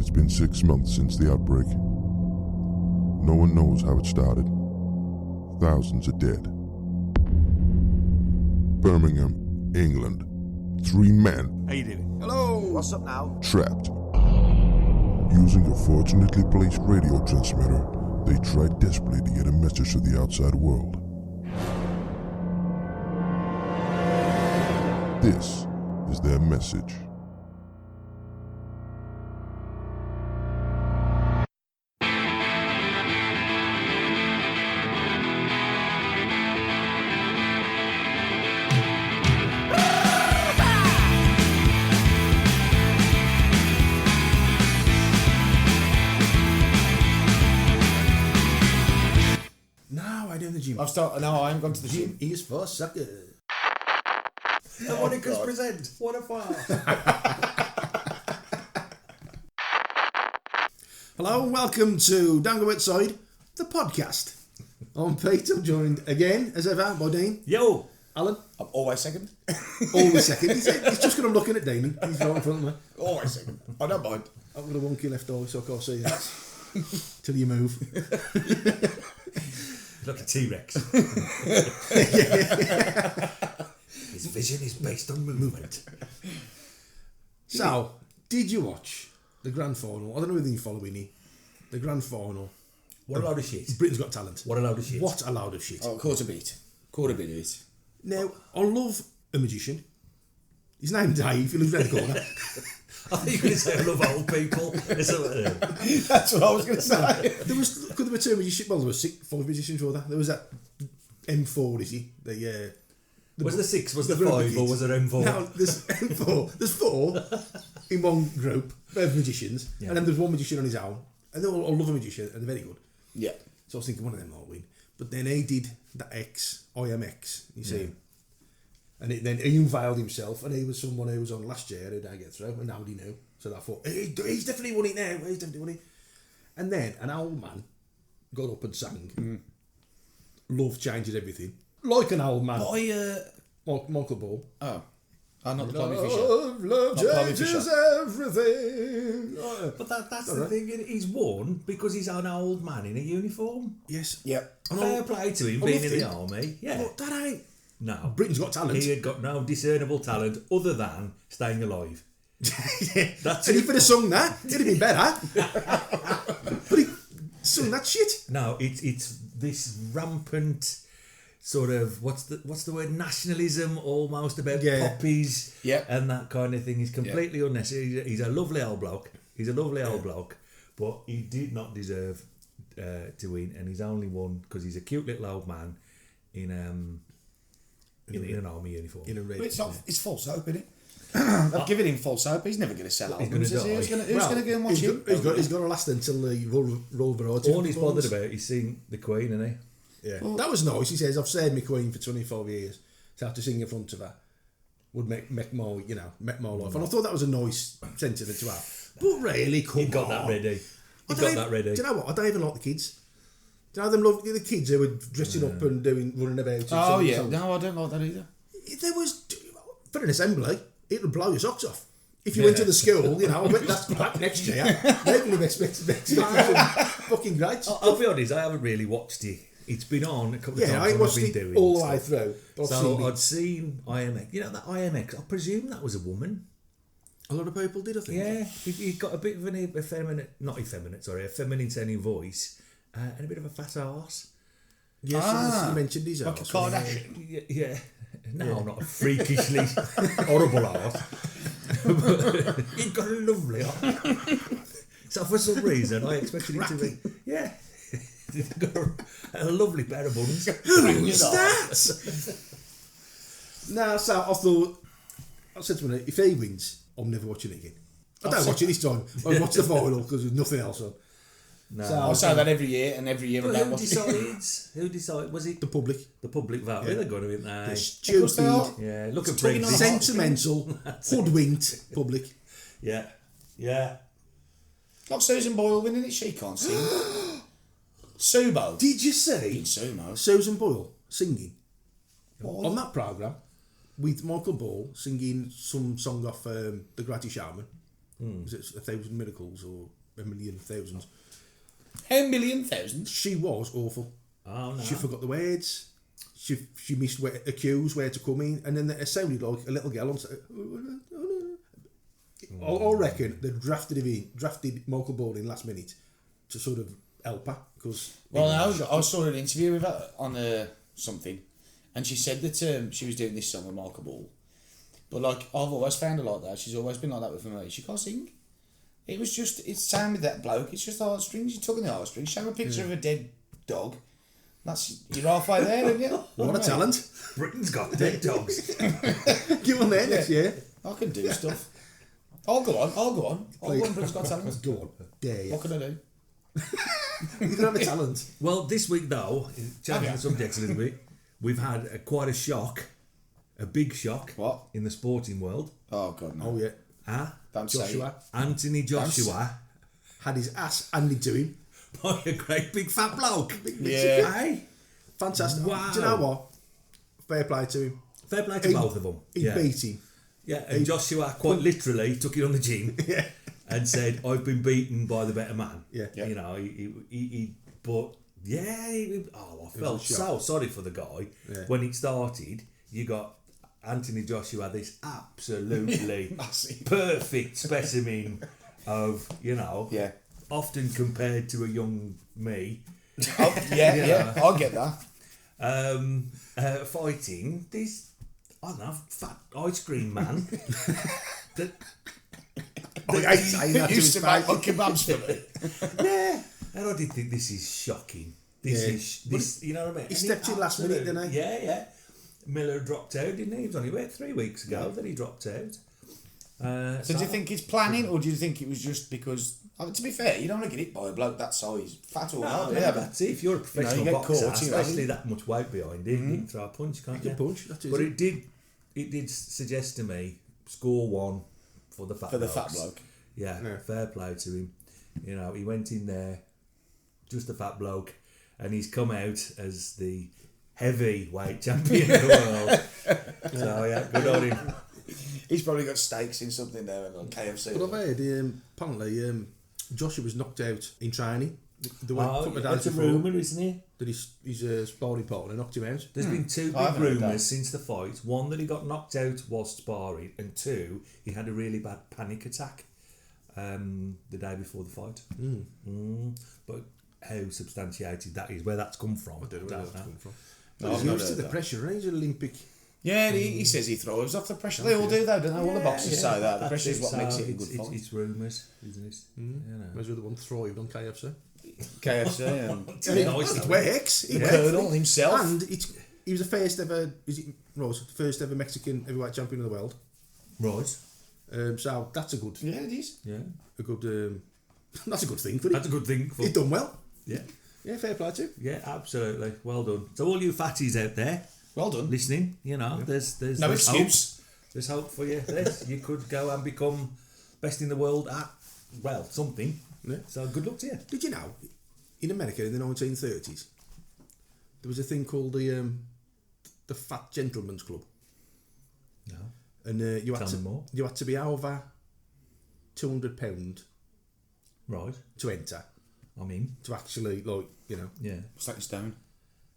It's been 6 months since the outbreak. No one knows how it started. Thousands are dead. Birmingham, England. 3 men. How you doing? Hello! What's up now? Trapped. Using a fortunately placed radio transmitter, they tried desperately to get a message to the outside world. This is their message. I haven't gone to the gym. He is for suckers. The Monicas present. What a fire. Hello and welcome to Don't Go Outside, the podcast. I'm Pete, I'm joined again, as ever, by Dean. Yo. Alan. I'm always second. Always second. He's just because I'm looking at Damon. He's right in front of me. Always second. I don't mind. I've got a wonky left eye, so I can't see you. Till you move. Like a T-Rex. His vision is based on movement. So, did you watch the grand final? I don't know whether you're following it. The grand final. What a load of shit. Britain's Got Talent. What a load of shit. What a load of shit. Oh, quarter bit of it. Now, I love a magician. His name's Dave. He lives around the corner. I think you're going to say I love old people. That's what I was going to say. There were 2 magicians. Well, there were 5 magicians. Were there was that M4. Is he? Was there 6? Was there the 5? Or was there M4? No, there's M4. There's 4 in one group of magicians, Yeah. and then there's one magician on his own. And they all love a magician, and they're very good. Yeah. So I was thinking one of them might win. But then he did the IMX. You see him. And then he unveiled himself, and he was someone who was on last year who didn't get through, and nobody knew. So I thought, he's definitely won it now. He's definitely won it. And then an old man got up and sang, "Love Changes Everything," like an old man. Michael Ball. Oh, not the Tommy Fisher. Love Not Tommy changes Fisher. everything. But that's the thing. He's won because he's an old man in a uniform. Yes. Yep. Fair play to him I being loved in the him. army. Yeah. But that ain't. No. Britain's Got Talent. He had got no discernible talent other than staying alive. Yeah. That's And it. he could have sung that. It'd have been better. But he sung that shit. No, it's this rampant sort of what's the word, nationalism almost about poppies and that kind of thing is completely unnecessary. He's a lovely old bloke. But he did not deserve to win, and he's only won because he's a cute little old man in an army uniform. In a red. It's false hope, isn't it? I've given him false hope. He's never going to sell out. Who's going to go and watch him? He's got to last until the Royal Variety. All he's bothered about is seeing the Queen, isn't he? Yeah. Well, that was nice. He says, "I've saved my Queen for 25 years. To have to sing in front of her would make my life." And I thought that was a nice sentiment to have. But really, come on. He got that ready. Do you know what? I don't even like the kids. Do you know them love the kids who were dressing up and running about? Oh yeah. No, I don't like that either. There was, for an assembly, it would blow your socks off. If you went to the school, I bet that's back next year. They would have expected some fucking greats. I'll be honest, I haven't really watched it. It's been on a couple of times. Yeah, I watched it doing all the way through. So I'd seen IMX. You know that IMX? I presume that was a woman. A lot of people did, I think. Yeah, he got a bit of a feminine sounding voice and a bit of a fat arse. Yes, you mentioned his like arse. a Kardashian. Yeah. No, not a freakishly horrible arse. He's got a lovely arse. So for some reason, I expected it to be... Yeah. He's got a lovely pair of buns. Who's that? No, so I said to him, if he wins, I'm never watching it again. I don't watch it this time. I watch the final because there's nothing else on. No. So I say that every year, and every year But I don't who watch it. decides? Who decided? Was it The public. the public vote? Yeah. They're going to be there. The stupid, Yeah, look at It's 29 Brexit. sentimental, hoodwinked public. Yeah. Like Susan Boyle winning it, she can't sing. Subo. Did you see Sumo. Susan Boyle singing on that programme with Michael Ball singing some song off The Greatest Showman? Was it 1,000 miracles or 1,000,000? How million thousands? She was awful. Oh, no. She forgot the words. She missed the cues where to come in, and then it sounded like a little girl. I reckon they drafted Michael Ball in last minute to sort of help her because. Well, I saw an interview with her on something, and she said that she was doing this song with Michael Ball, but like I've always found her like that. She's always been like that with me. She can't sing. It's same with that bloke. It's just the heartstrings. You're tugging the heartstrings. Show him a picture of a dead dog. You're halfway there, aren't you? What a talent! Britain's got dead dogs. Give on there next year. I can do stuff. I'll go on. I'll go on. Britain's got talent. Go on. Dare you. What can I do? You don't have a talent. Well, this week though, changing the subject a little bit, we've had quite a shock, a big shock. What? In the sporting world. Oh God, no. Oh yeah. Don't Joshua. Anthony Joshua had his ass handed to him by a great big fat bloke. Yeah. Hey? Fantastic. Wow. Do you know what? Fair play to him. Fair play to both of them. He beat him. Yeah, and Joshua quite literally took it on the chin and said, "I've been beaten by the better man." Yeah. You know, I felt so sorry for the guy. Yeah. When it started, you got Anthony Joshua, this absolutely perfect specimen of, often compared to a young me. I'll get that. Fighting this, I don't know, fat ice cream man. that I used to make kebabs for me. Yeah, and I did think this is shocking. This, you know what I mean? He stepped in last minute, didn't he? Yeah. Miller dropped out, didn't he? It was only about 3 weeks ago that he dropped out. So do you think it's planning, or do you think it was just because? To be fair, you don't want to get hit by a bloke that size, fat or not. Yeah, that's it. If you're a professional you get boxer, caught, especially that much weight behind it, you can throw a punch, can't you? Punch, that's but it did suggest to me score one for the fat bloke. Yeah, fair play to him. You know, he went in there, just a fat bloke, and he's come out as the heavyweight champion of the world. So yeah, good on him. He's probably got stakes in something there on KFC. But I've heard apparently Joshua was knocked out in training. That's a rumour, isn't it? That his sparring partner knocked him out. There's been two big rumours since the fight. One, that he got knocked out whilst sparring, and two, he had a really bad panic attack the day before the fight. But how substantiated that is, where that's come from, I don't know. Well, he's used to the pressure, he's an Olympic. Yeah, he says he thrives off the pressure. They all do though, don't they? All the boxers say that. The pressure is what makes it a good fight. It's rumours, isn't it? Where's the other one thrived on KFC? KFC and it works. Colonel himself. And he was the first ever, first ever Mexican heavyweight champion of the world. Right. So that's a good. Yeah, it is. Yeah. A good. That's a good thing for him. That's a good thing. He's done well. Yeah. Yeah, fair play to him. Yeah, absolutely. Well done. So all you fatties out there, well done. Listening, there's no excuse. Hope. There's hope for you. You could go and become best in the world at something. Yeah. So good luck to you. Did you know, in America in the 1930s, there was a thing called the Fat Gentleman's Club. No. And you had to be over £200 right to enter. I mean, to actually yeah, stack stone.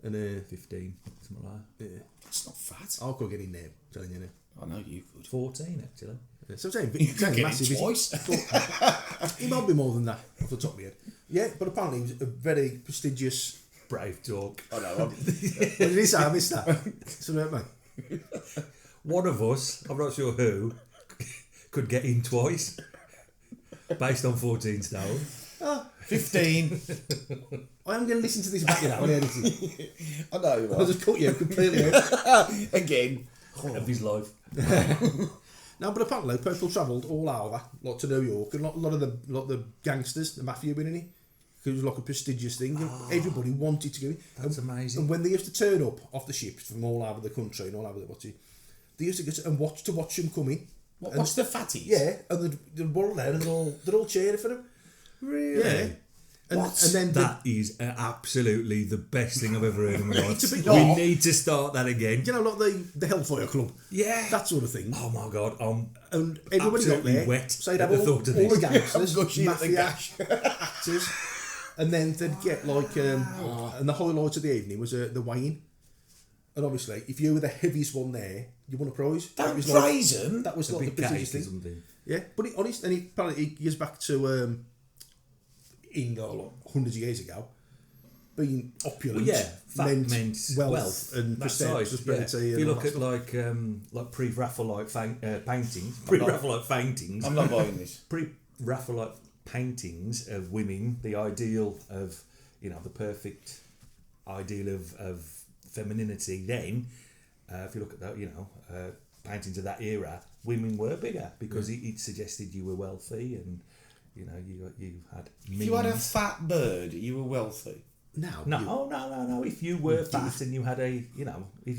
And 15, something like that. Yeah, it's not fat. I could get in there, telling you now. I know you could. 14 actually. Yeah, so I'm saying, you could get massive. Twice. He might be more than that off the top of my head. Yeah, but apparently he was a very prestigious. Brave talk. I know. What did he say? I missed that. So, mate. One of us, I'm not sure who, could get in twice, based on 14 stone. 15. I am going to listen to this back now. I know you are. I'll just cut you completely out. Again. Of his life. No, but apparently people travelled all over, like to New York, and a lot of the gangsters, the mafia were in it. It was like a prestigious thing. Everybody wanted to go in. That's amazing. And when they used to turn up off the ships from all over the country and all over the country, they used to get and watch them come in. Watch the fatties? Yeah, and they'd roll down and they're all cheering for them. Really? Yeah. And then that is absolutely the best thing I've ever heard in my life. It's a bit We like- need to start that again. you know, like the Hellfire Club. Yeah. That sort of thing. Oh my God, I'm And everybody got absolutely there. wet So they'd at have the all, thought of all the this. gangsters, gushing at the mafia, actors. And then they'd get like... and the highlight of the evening was the weighing. And obviously, if you were the heaviest one there, you won a prize. Don't was praise them. That was A like the big busiest cake or thing. something. Yeah, but apparently he goes back to hundreds of years ago, being opulent. Well, yeah, fat meant wealth and That's right, prosperity. yeah. If you look at like pre-Raphaelite paintings, pre-Raphaelite paintings, I'm not buying this. pre-Raphaelite paintings of women, the ideal of the perfect ideal of femininity. Then, if you look at that, paintings of that era, women were bigger because it suggested you were wealthy and you had means. If you had a fat bird, you were wealthy. No. If you were fat and you had if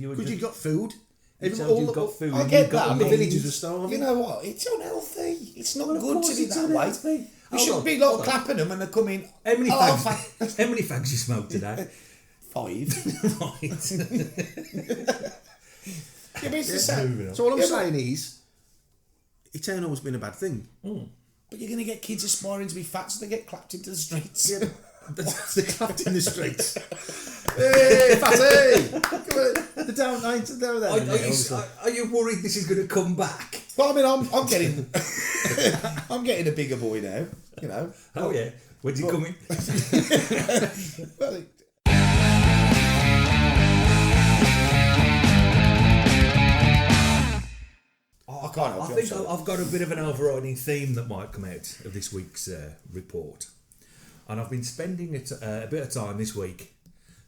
you were because you got food. you've got food. I and get you've got that. The means. villages were starving. You know what? It's unhealthy. It's not Well, of good course to be it's that way. unhealthy. We Hold should on, be hold like on. clapping them when they come in. How many Oh, fags? How many fags you smoked today? 5. Right. Yeah, but it's the same. So all I'm Yeah, saying is, it's ain't always been a bad thing. But you're going to get kids aspiring to be fat, so they get clapped into the streets. Yeah, they're clapped in the streets. Hey, fatty! Come on, the down nine to down there. Are you worried this is going to come back? Well, I mean, I'm getting, I'm getting a bigger boy now. You know. Oh yeah. When's he coming? Well, I can't help I you, think I'm sorry. I've got a bit of an overriding theme that might come out of this week's report, and I've been spending a bit of time this week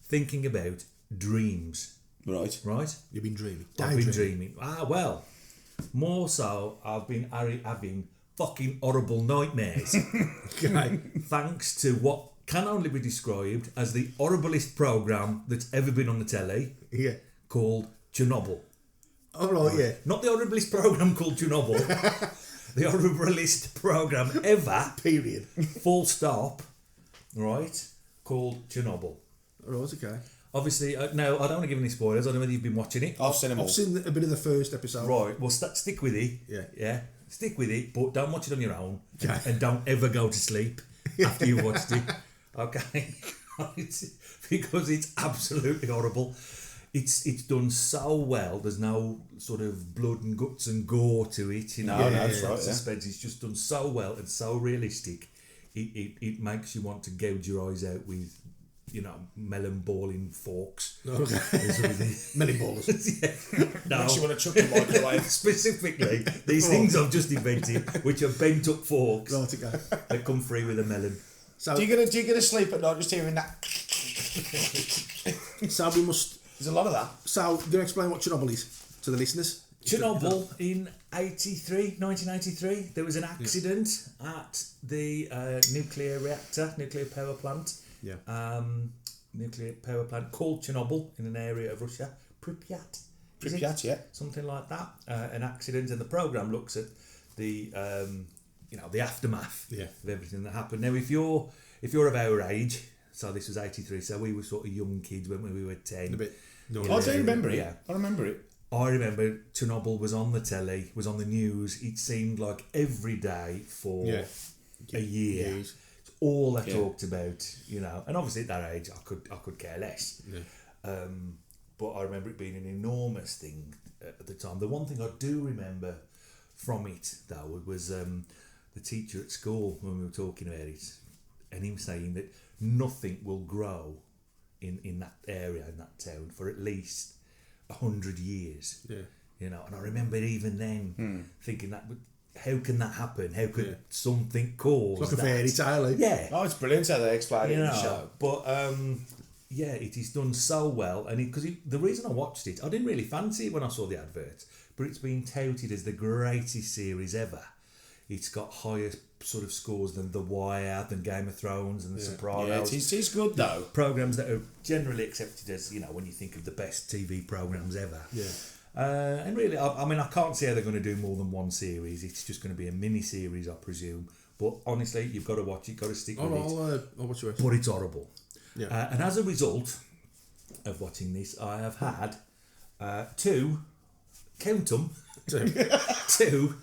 thinking about dreams. Right. Right? You've been dreaming. I've been dreaming. Well, more so, I've been having fucking horrible nightmares. Okay. Thanks to what can only be described as the horriblest programme that's ever been on the telly, Yeah. called Chernobyl. Oh, right, yeah. Not the horriblest programme called Chernobyl, the horriblest programme ever, Period. full stop, right, called Chernobyl. Right, okay. Obviously, no, I don't want to give any spoilers. I don't know whether you've been watching it. I've seen them all. I've seen a bit of the first episode. Right, well, stick with it. Yeah. Stick with it, but don't watch it on your own. Okay. And don't ever go to sleep after you've watched it. Okay? Because it's absolutely horrible. It's done so well. There's no sort of blood and guts and gore to it. No, that's right, Suspense. It's just done so well and so realistic. It makes you want to gouge your eyes out with, melon balling forks. Okay. Melon ballers. Yeah. No. Makes you want to chuck the microwave. Specifically, these things I've just invented, which are bent up forks Right, okay. that come free with a melon. So, Do you get to sleep at night just hearing that? so we must... There's a lot of that. So, do you explain what Chernobyl is to the listeners? Chernobyl in 1983, there was an accident at the nuclear power plant. Yeah. Nuclear power plant called Chernobyl in an area of Russia, Pripyat. is it? Pripyat, yeah. Something like that. An accident, and the programme looks at the the aftermath of everything that happened. Now, if you're of our age, so this was 83, so we were sort of young kids when we were 10. A bit. I do remember it. Yeah. I remember it. I remember Chernobyl was on the telly, was on the news. It seemed like every day for a year. Years. It's all I talked about, And obviously at that age, I could care less. Yeah. But I remember it being an enormous thing at the time. The one thing I do remember from it, though, was the teacher at school when we were talking about it, and him saying that nothing will grow in that area, in that town, for at least 100 years. Yeah. And I remember even then thinking that, how can that happen? How could something cause It's like a that? fairy tale, eh? Yeah. Oh, it's brilliant how they explain it in the show. But it is done so well, and because the reason I watched it, I didn't really fancy it when I saw the advert, but it's been touted as the greatest series ever. It's got higher sort of scores than The Wire, than Game of Thrones, and The Sopranos. Yeah, it's good though. Programs that are generally accepted as, when you think of the best TV programs ever. Yeah. And really, I can't see how they're going to do more than one series. It's just going to be a mini series, I presume. But honestly, you've got to watch it, got to stick with it. I'll watch it. But it's horrible. Yeah. And as a result of watching this, I have had two, count them, two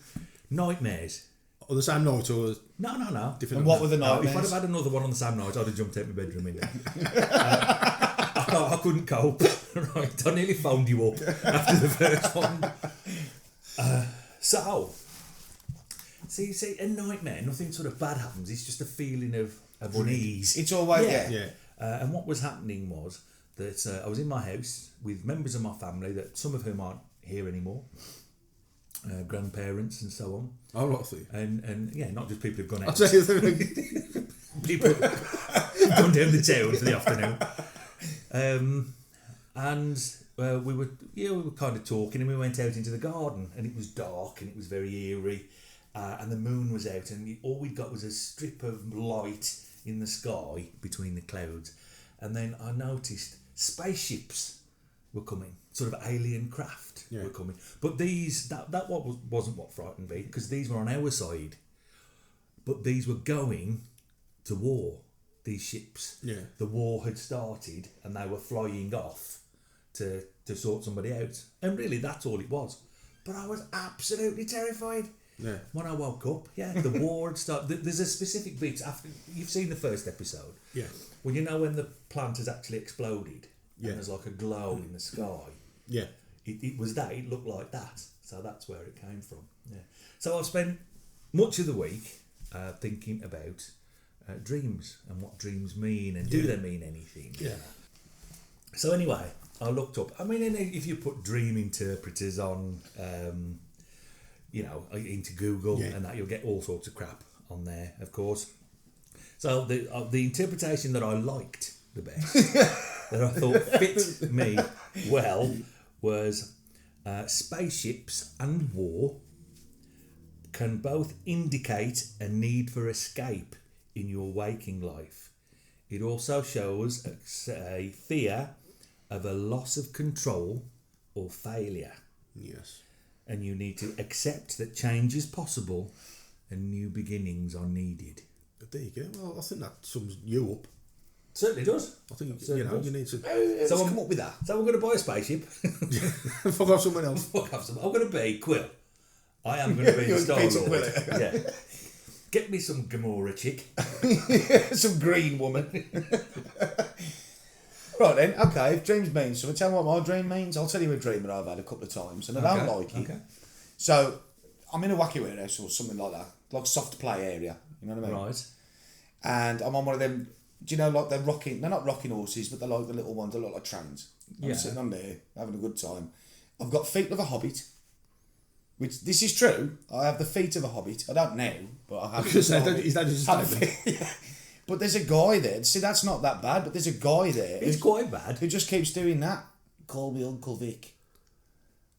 nightmares. On the same night or No. different? And what were the No, nightmares? if I'd have had another one on the same night, I'd have jumped out my bedroom in there. I couldn't cope. Right, I nearly phoned you up after the first one. See, a nightmare, nothing sort of bad happens. It's just a feeling of unease. It's always Yeah. And what was happening was that I was in my house with members of my family, that some of whom aren't here anymore, grandparents and so on. Oh, lot of things. And yeah, not just people who've gone out. I'll tell you. People who've gone down the town for the afternoon. We were kind of talking, and we went out into the garden, and it was dark and it was very eerie, and the moon was out, and all we got was a strip of light in the sky between the clouds, and then I noticed spaceships were coming, sort of alien craft were coming, but wasn't what frightened me, because these were on our side, but these were going to war. These ships, the war had started, and they were flying off to sort somebody out, and really that's all it was. But I was absolutely terrified when I woke up. The war had started. There's a specific bit after you've seen the first episode. Well, you know when the plant has actually exploded, and there's like a glow in the sky. It was that. It looked like that. So that's where it came from. So I've spent much of the week thinking about dreams and what dreams mean, and do they mean anything? So anyway, I looked up. I mean, if you put dream interpreters on, into Google and that, you'll get all sorts of crap on there, of course. So the interpretation that I liked the best, that I thought fit me well, was spaceships and war can both indicate a need for escape in your waking life. It also shows a fear of a loss of control or failure. Yes. And you need to accept that change is possible and new beginnings are needed. But there you go. Well, I think that sums you up. Certainly does. I think Certainly does. you need to. So come up with that. So I'm going to buy a spaceship. Fuck off someone else. Fuck off someone. I'm going to be Quill. I am going to be the Star Lord. Yeah. Get me some Gamora chick. Some green woman. Right then, okay, if dreams mean something, tell me what my dream means. I'll tell you a dream that I've had a couple of times, and I don't like it. Okay. So, I'm in a wacky warehouse or something like that, like soft play area, you know what I mean? Right. And I'm on one of them, do you know, like they're not rocking horses, but they're like the little ones that look like trams. I'm sitting on there, having a good time. I've got feet of a hobbit. Which, this is true, I have the feet of a hobbit. I don't now, but I have. Is that just a statement? But there's a guy there. See, that's not that bad, but there's a guy there. It's quite bad. Who just keeps doing that. Call me Uncle Vic.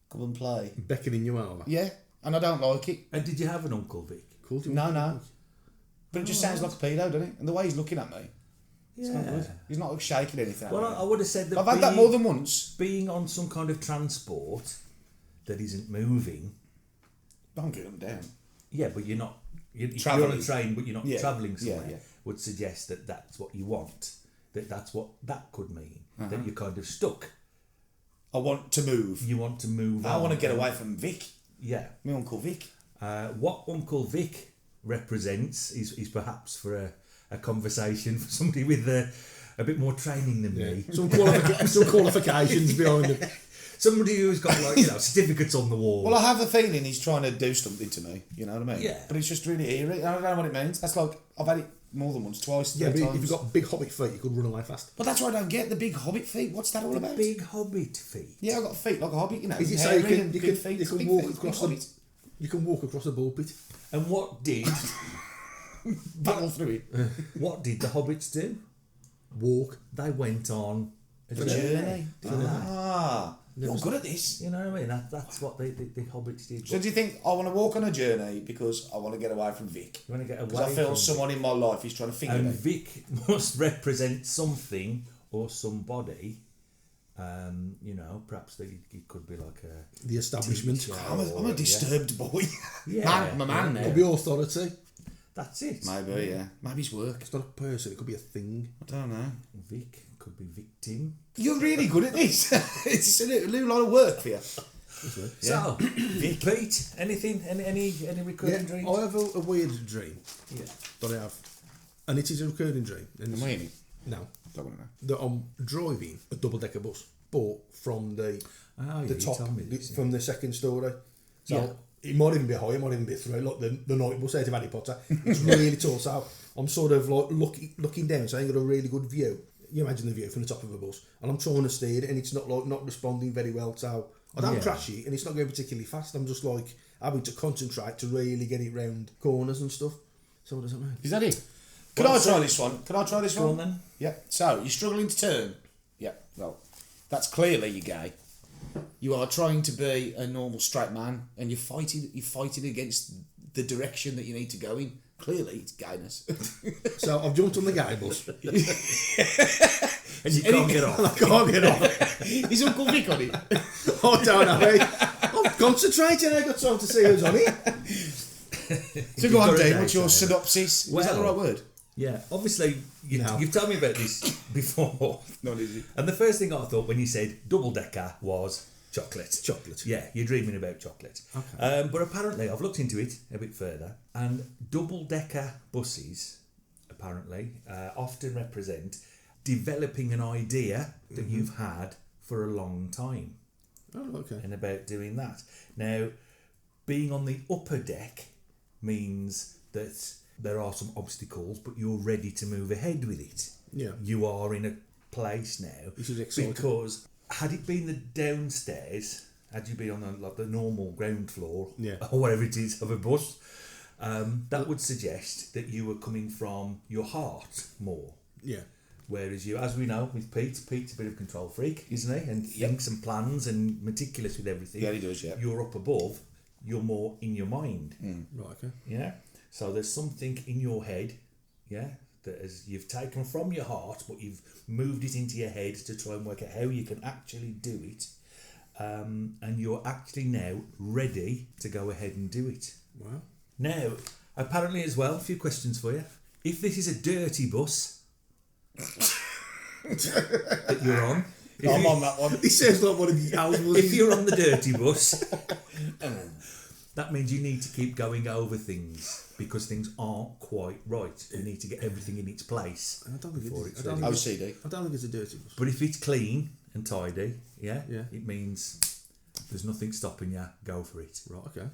Come and play. Beckoning you over. Yeah, and I don't like it. And did you have an Uncle Vic? Called you No. But it just sounds like a pedo, doesn't it? And the way he's looking at me. It's not good. He's not like shaking anything at me. Well, I would have said that I've had that more than once. Being on some kind of transport that isn't moving. I'm getting them down. Yeah, but you're not. You're Travelling. on a train, but you're not travelling somewhere. Yeah. Would suggest that that's what you want. That's what that could mean. That you're kind of stuck. I want to move. You want to move I on. want to get away from Vic. Yeah. My Uncle Vic. What Uncle Vic represents is perhaps for a conversation for somebody with a bit more training than me. Some qualifications behind it. Somebody who's got certificates on the wall. Well, I have a feeling he's trying to do something to me. You know what I mean? Yeah. But it's just really eerie. I don't know what it means. That's like I've had it more than once, twice, Yeah, three but times. if you've got big hobbit feet, you could run away fast. But that's what I don't get. The big hobbit feet. What's that all about? Big hobbit feet. Yeah, I've got feet like a hobbit. You know. Is it so hairy you can and big feet, you can big walk feet, across big the hobbit. you can walk across a ball pit. And what did Battle through it. what did the hobbits do? Walk. They went on a Journey. didn't they? Ah, you're good at this. You know what I mean? That's what the hobbits did. So do you think I want to walk on a journey because I want to get away from Vic? You want to get away Because I feel from someone in my life is trying to finger and me. Vic must represent something or somebody. Perhaps it could be like a The establishment. teacher I'm a or- disturbed boy. Yeah, I'm a man now. Could be authority. That's it. Maybe, yeah. Maybe it's work. It's not a person, it could be a thing. I don't know. Vic could be victim. You're really good at this. It's a little lot of work for you. So, Pete, anything? Any recurring dreams? I have a weird dream Yeah. that I have. And it is a recurring dream. And Am I in it? No. Don't want to know. That I'm driving a double-decker bus, but from the top, from the second story. So it might even be high, it might even be through, like the night bus out of Harry Potter. It's really tall, so I'm sort of like looking down, so I ain't got a really good view. You imagine the view from the top of a bus, and I'm trying to steer it, and it's not responding very well, so I don't crash it, and it's not going particularly fast. I'm just like having to concentrate to really get it round corners and stuff. So what does that mean? Is that it? Can I try this one? Can I try this Go one? on then. Yeah. So, you're struggling to turn. Yeah, well, that's clearly you're gay. You are trying to be a normal straight man, and you're fighting against the direction that you need to go in. Clearly, it's gayness. So I've jumped on the guy bus. And you can't get off. I can't get off. Is Uncle Vic on it? I don't know. I'm concentrating, I got time to see who's on it. So go on, Dave, what's your synopsis? Is that the right word? Yeah, obviously, you've told me about this before. Not easy. And the first thing I thought when you said double-decker was chocolate. Chocolate. Yeah, you're dreaming about chocolate. Okay. But apparently, I've looked into it a bit further, and double-decker buses, apparently, often represent developing an idea that you've had for a long time. Oh, okay. And about doing that. Now, being on the upper deck means that there are some obstacles, but you're ready to move ahead with it. Yeah. You are in a place now. This is exciting. Because had it been the downstairs, had you been on the normal ground floor, or whatever it is of a bus, that would suggest that you were coming from your heart more. Yeah. Whereas you, as we know with Pete's a bit of a control freak, isn't he? And thinks and plans and meticulous with everything. Yeah, he does, yeah. You're up above, you're more in your mind. Right, okay. Yeah. So there's something in your head, that you've taken from your heart, but you've moved it into your head to try and work out how you can actually do it. And you're actually now ready to go ahead and do it. Wow. Now, apparently as well, a few questions for you. If this is a dirty bus that you're on, I'm on that one. This sounds like one of the albums. if you're on the dirty bus, that means you need to keep going over things because things aren't quite right. You need to get everything in its place. I don't think before it's ready. OCD. I don't think it's a dirty bus. But if it's clean and tidy, it means there's nothing stopping you. Go for it. Right, okay.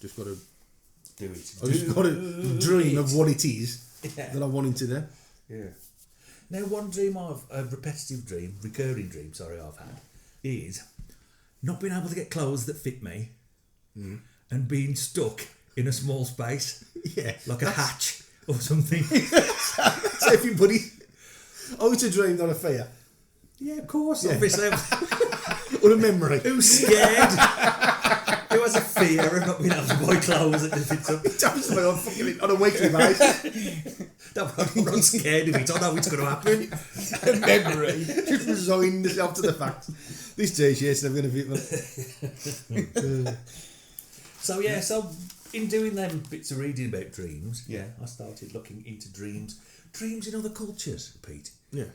Just got to Do it. I just got to dream of what it is that I want him to do. Yeah. Now, one dream recurring dream, I've had, is not being able to get clothes that fit me and being stuck in a small space. Yeah. Like a hatch or something. That's everybody. Oh, it's a dream, not a fear. Yeah, of course, obviously. Or a memory. Who's scared? Who has a fear of not being able to buy clothes that fits up? It happens to me on a weekly basis. I'm not scared of it. I know it's going to happen. A memory. Just resign yourself to the fact. This t-shirt's never going to fit me. So in doing them bits of reading about dreams, I started looking into dreams. Dreams in other cultures, Pete,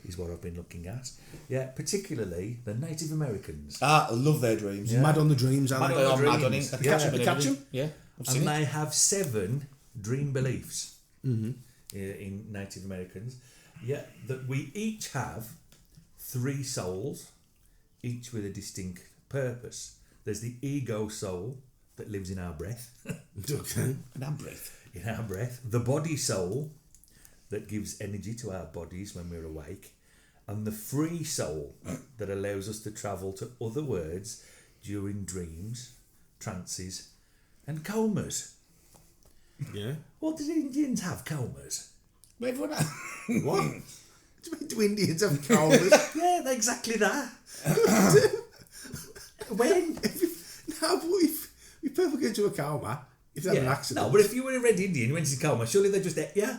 is what I've been looking at. Yeah, particularly the Native Americans. I love their dreams. Yeah. Mad on the dreams, aren't They they? are mad on it. They catch them? Yeah. And they have 7 dream beliefs in Native Americans. Yeah, that we each have 3 souls, each with a distinct purpose. There's the ego soul that lives in our breath. Okay. In our breath. In our breath. The body soul that gives energy to our bodies when we're awake. And the free soul that allows us to travel to other worlds during dreams, trances, and comas. Yeah. What did Indians have comas? Everyone What? Do Indians have comas? Yeah, exactly that. When? No, but if people get into a coma, if they have an accident. No, but if you were a red Indian, you went into coma, surely they just ate you.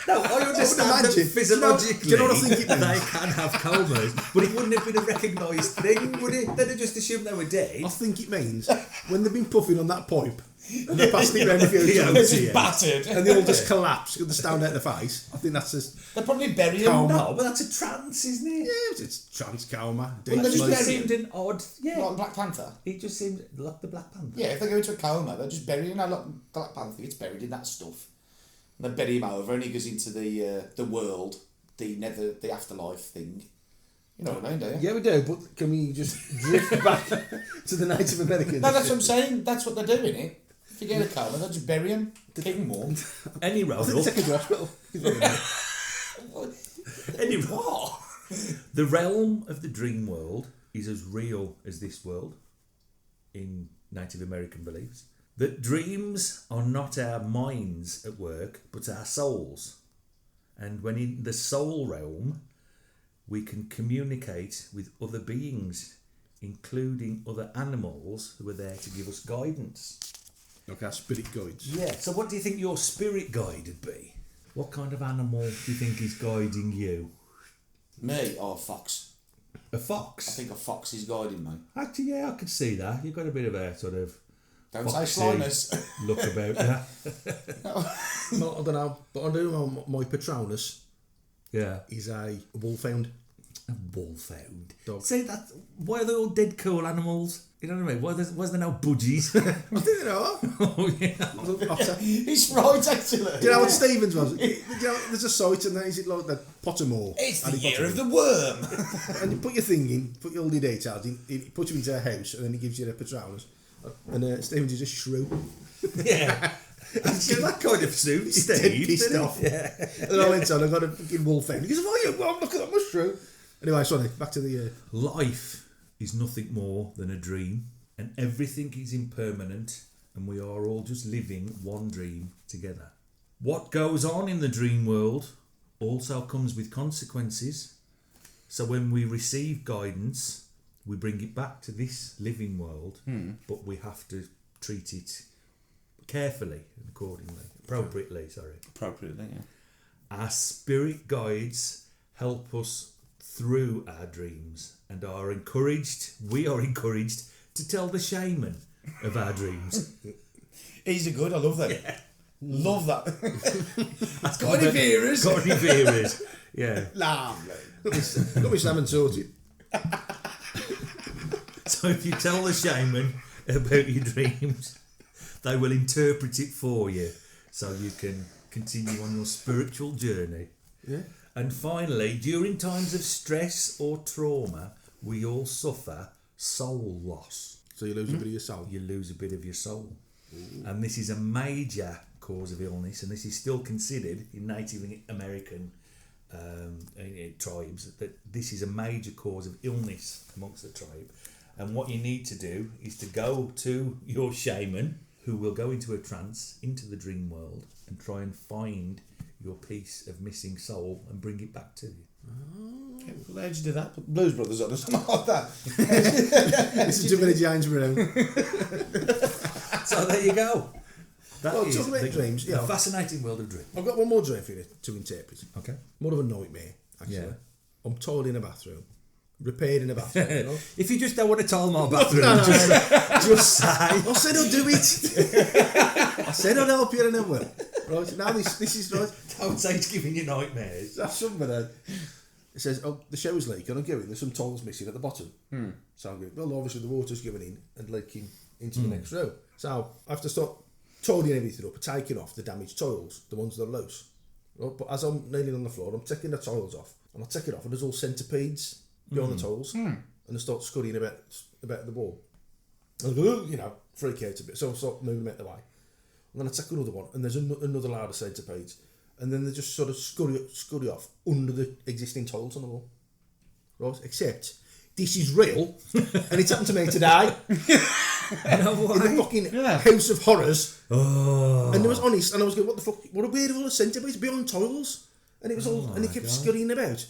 No, I understand that physiologically do you know what I think it means? they can have comas, but it wouldn't have been a recognised thing, would it? They'd have just assumed they were dead. I think it means when they've been puffing on that pipe and they passed it around a few times They're just battered. and they all just collapse because they stand out the face. I think that's just... They're probably burying them. No, but that's a trance, isn't it? Yeah, it's trans coma. Well, they're just It burying seemed an odd... Yeah. Like Black Panther. It just seemed like the Black Panther. Yeah, if they go into a coma, they're just burying. Like Black Panther gets buried in that stuff. And they bury him over, and he goes into the world, the afterlife thing. You know what I mean, do you? Yeah, we do, but can we just drift back to the Native Americans? No, that's what I'm saying. That's what they're doing, it. If you get a coma, they'll just bury him, keep him warm. Any I road think up. take him to hospital. Any what? The realm of the dream world is as real as this world in Native American beliefs. That dreams are not our minds at work, but our souls. And when in the soul realm, we can communicate with other beings, including other animals who are there to give us guidance. Like our spirit guides. Yeah, so what do you think your spirit guide would be? What kind of animal do you think is guiding you? Me? Oh, fox. A fox? I think a fox is guiding me. Actually, yeah, I could see that. You've got a bit of a sort of Don't say foxy slyness. look about you. No, I don't know, but I do know my Patronus Yeah. is a wolfhound. A wolfhound. Dog. See, that, why are they all dead cool animals? You know what I mean? Why is there no budgies? I think they are. Oh, yeah. Otter. He's right, actually. Do you know what Stevens was? Do you know, there's a site and that is it like the Pottermore. It's the Harry year Potter. of the worm. And you put your thing in, put your all your details in, it puts you into a house and then he gives you a Patronus. And Stevens is a shrew. Yeah. It's that kind of suit, He's dead Steve. pissed isn't it? off. Yeah. And I went on, I got a fucking wolfhound. He goes, oh, look at that mushroom. Anyway, sorry, back to the... Life is nothing more than a dream, and everything is impermanent, and we are all just living one dream together. What goes on in the dream world also comes with consequences. So when we receive guidance, we bring it back to this living world, but we have to treat it carefully and appropriately. Appropriately, yeah. Our spirit guides help us through our dreams and we are encouraged to tell the shaman of our dreams. He's a good, I love that. Yeah. Love that. Got any beers? Got any beers? Yeah. Lovely. Got me salmon sorted. So if you tell the shaman about your dreams, they will interpret it for you so you can continue on your spiritual journey. Yeah. And finally, during times of stress or trauma, we all suffer soul loss. So you lose a bit of your soul. You lose a bit of your soul. And this is a major cause of illness, and this is still considered in Native American tribes that this is a major cause of illness amongst the tribe. And what you need to do is to go to your shaman, who will go into a trance, into the dream world, and try and find your piece of missing soul and bring it back to you. Okay, well, how'd you do that? Put Blues Brothers on or something like that. This is too many James Brown. So there you go. That Well, is talking about dreams, the yeah. fascinating world of dream. I've got one more dream for you to interpret. Okay. More of a nightmare, actually. Yeah. I'm toiling in a bathroom. Repaired in a bathroom, you know? If you just don't want to tile my bathroom, No. just say. I said I'll do it. I said I'll help you and I will. Right, now this is right. Don't say it's giving you nightmares. That's something that it says, oh, the shower's leak and I'm going, there's some tiles missing at the bottom. So I'm going, well, obviously the water's going in and leaking into the next row. So I have to start tidying everything up and taking off the damaged tiles, the ones that are loose. Right? But as I'm kneeling on the floor, I'm taking the tiles off and I take it off and there's all centipedes behind the tiles and I start scurrying about the wall. And I go, you know, freak out a bit. So I start moving them out the way. And then I take another one and there's another load of centipedes. And then they just sort of scurry off under the existing tiles on the wall. Right? Except this is real and it's happened to me today. No way. In the fucking House of Horrors. Oh. And I was honest and I was going, what the fuck? What a weird all the centipedes behind tiles. And it was all, and it kept scurrying about.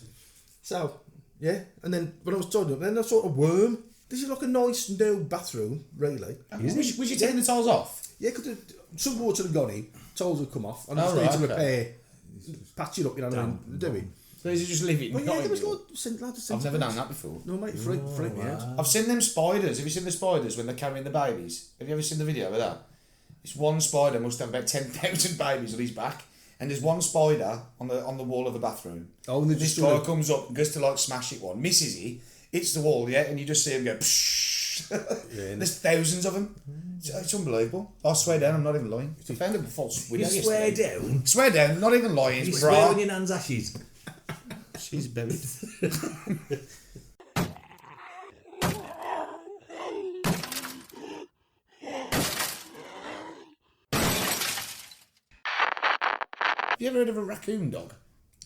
So, yeah. And then when I was tidying up, then I saw a worm. This is like a nice new bathroom, really. Was you taking the tiles off? Yeah, because some water had gone in, tiles had come off, and I Oh, just need to right, okay. repair patch it up, you know what I mean? Do we? So is it just living? Well, yeah, there was loads of I've never done that before. No, mate, freak me out. I've seen them spiders. Have you seen the spiders when they're carrying the babies? Have you ever seen the video of that? This one spider must have about 10,000 babies on his back, and there's one spider on the wall of the bathroom. Oh, and this guy comes up and goes to like smash it one, misses it, hits the wall, yeah, and you just see him go. There's thousands of them. It's unbelievable. I swear down, I'm not even lying. I found a false window. You swear down? Swear down, not even lying. You swear on your nan's ashes. She's buried. Have you ever heard of a raccoon dog?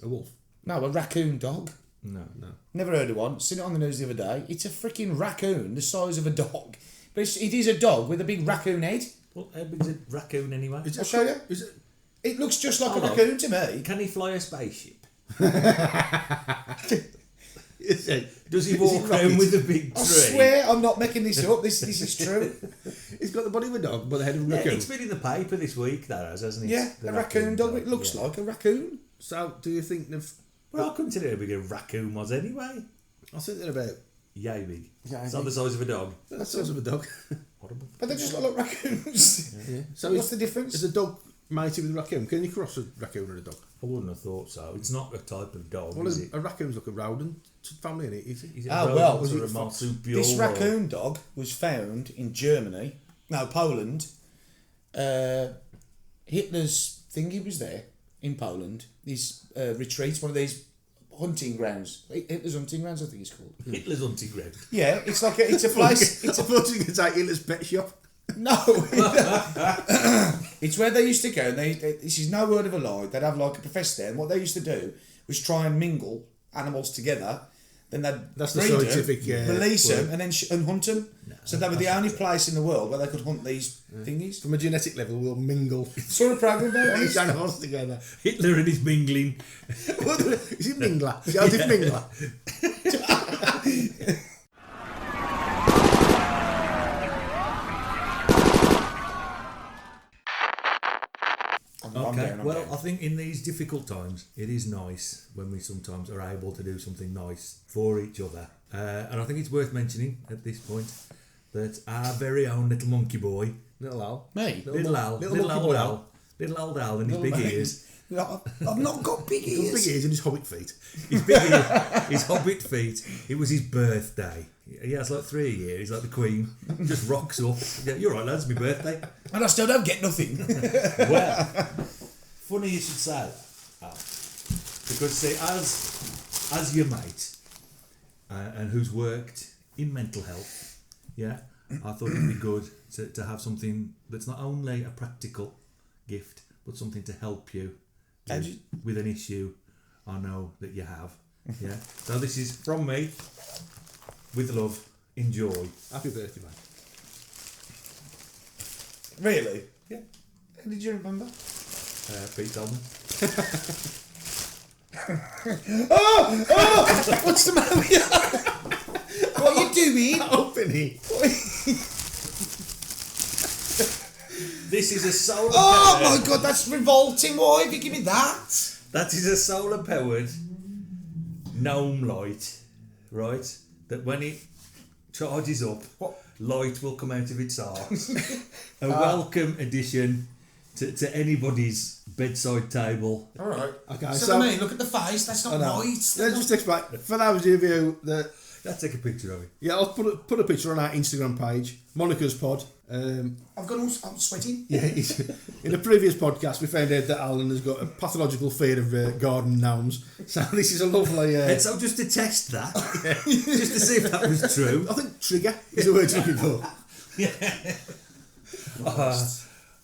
A wolf? No, a raccoon dog. No. Never heard of one. Seen it on the news the other day. It's a freaking raccoon the size of a dog. But it is a dog with a big raccoon head. Well, how big's a raccoon anyway? I'll show you. It looks just like a raccoon to me. Can he fly a spaceship? Does he walk around with a big tree? I swear I'm not making this up. This is true. He's got the body of a dog, but the head of a raccoon. It's been in the paper this week, that hasn't it? Yeah, a raccoon dog. It looks like a raccoon. So, do you think they've... Well, I couldn't tell you how big a raccoon was anyway. I think they're about... Yay big. It's not the size of a dog. That's the size of a dog. Horrible. But they just look like raccoons. Yeah. So what's the difference? Is a dog mated with a raccoon? Can you cross a raccoon and a dog? I wouldn't have thought so. It's not a type of dog, Well, is it? a raccoon's like a rodent family, isn't it? Is it? Is it was or a marsupial? This raccoon dog was found in Germany. No, Poland. Hitler's thingy was there in Poland. His retreat, one of these hunting grounds. Hitler's hunting grounds, I think it's called. Hitler's hunting ground. Yeah, it's like it's a place. I thought you could say Hitler's pet shop. No, it's where they used to go. And they this is no word of a lie. They'd have like a professor there, and what they used to do was try and mingle animals together. Then they'd That's the breed scientific them, release them, and then and hunt them. No, so they were the only place in the world where they could hunt these thingies. From a genetic level, we'll mingle. Sort of program about These animals together. Hitler and his mingling. Is it Mingler? Is it Mingler? Okay, well, I think in these difficult times, it is nice when we sometimes are able to do something nice for each other. And I think it's worth mentioning at this point that our very own little monkey boy, Little Al. Me? Little old Al and his big ears. I've not got big ears. Big ears and his hobbit feet. His big ears, his hobbit feet. It was his birthday. He has like 3 years. He's like the Queen. Just rocks up. Yeah, you're right, lads. It's my birthday. And I still don't get nothing. Well, funny you should say that, Al. Because see, as your mate, and who's worked in mental health, yeah, I thought it'd be good to have something that's not only a practical gift, but something to help you with an issue I know that you have. Yeah. So this is from me, with love. Enjoy. Happy birthday, mate. Really? Yeah. How did you remember? Pete told me. Oh! What's the matter with you? What are you doing? Open it. This is a solar. Oh my god, that's revolting! Why have you given me that? That is a solar powered gnome light, right? That when it charges up, light will come out of its arse. A welcome addition to anybody's bedside table. Alright. Okay, so I mean, look at the face, that's not right. Let's just explain. For those of you that... Let's take a picture of it. Yeah, I'll put a picture on our Instagram page, Monica's Pod. I'm sweating. Yeah, in a previous podcast, we found out that Alan has got a pathological fear of garden gnomes. So this is a lovely... And so just to test that, just to see if that was true. I think trigger is the word you're looking for. Yeah.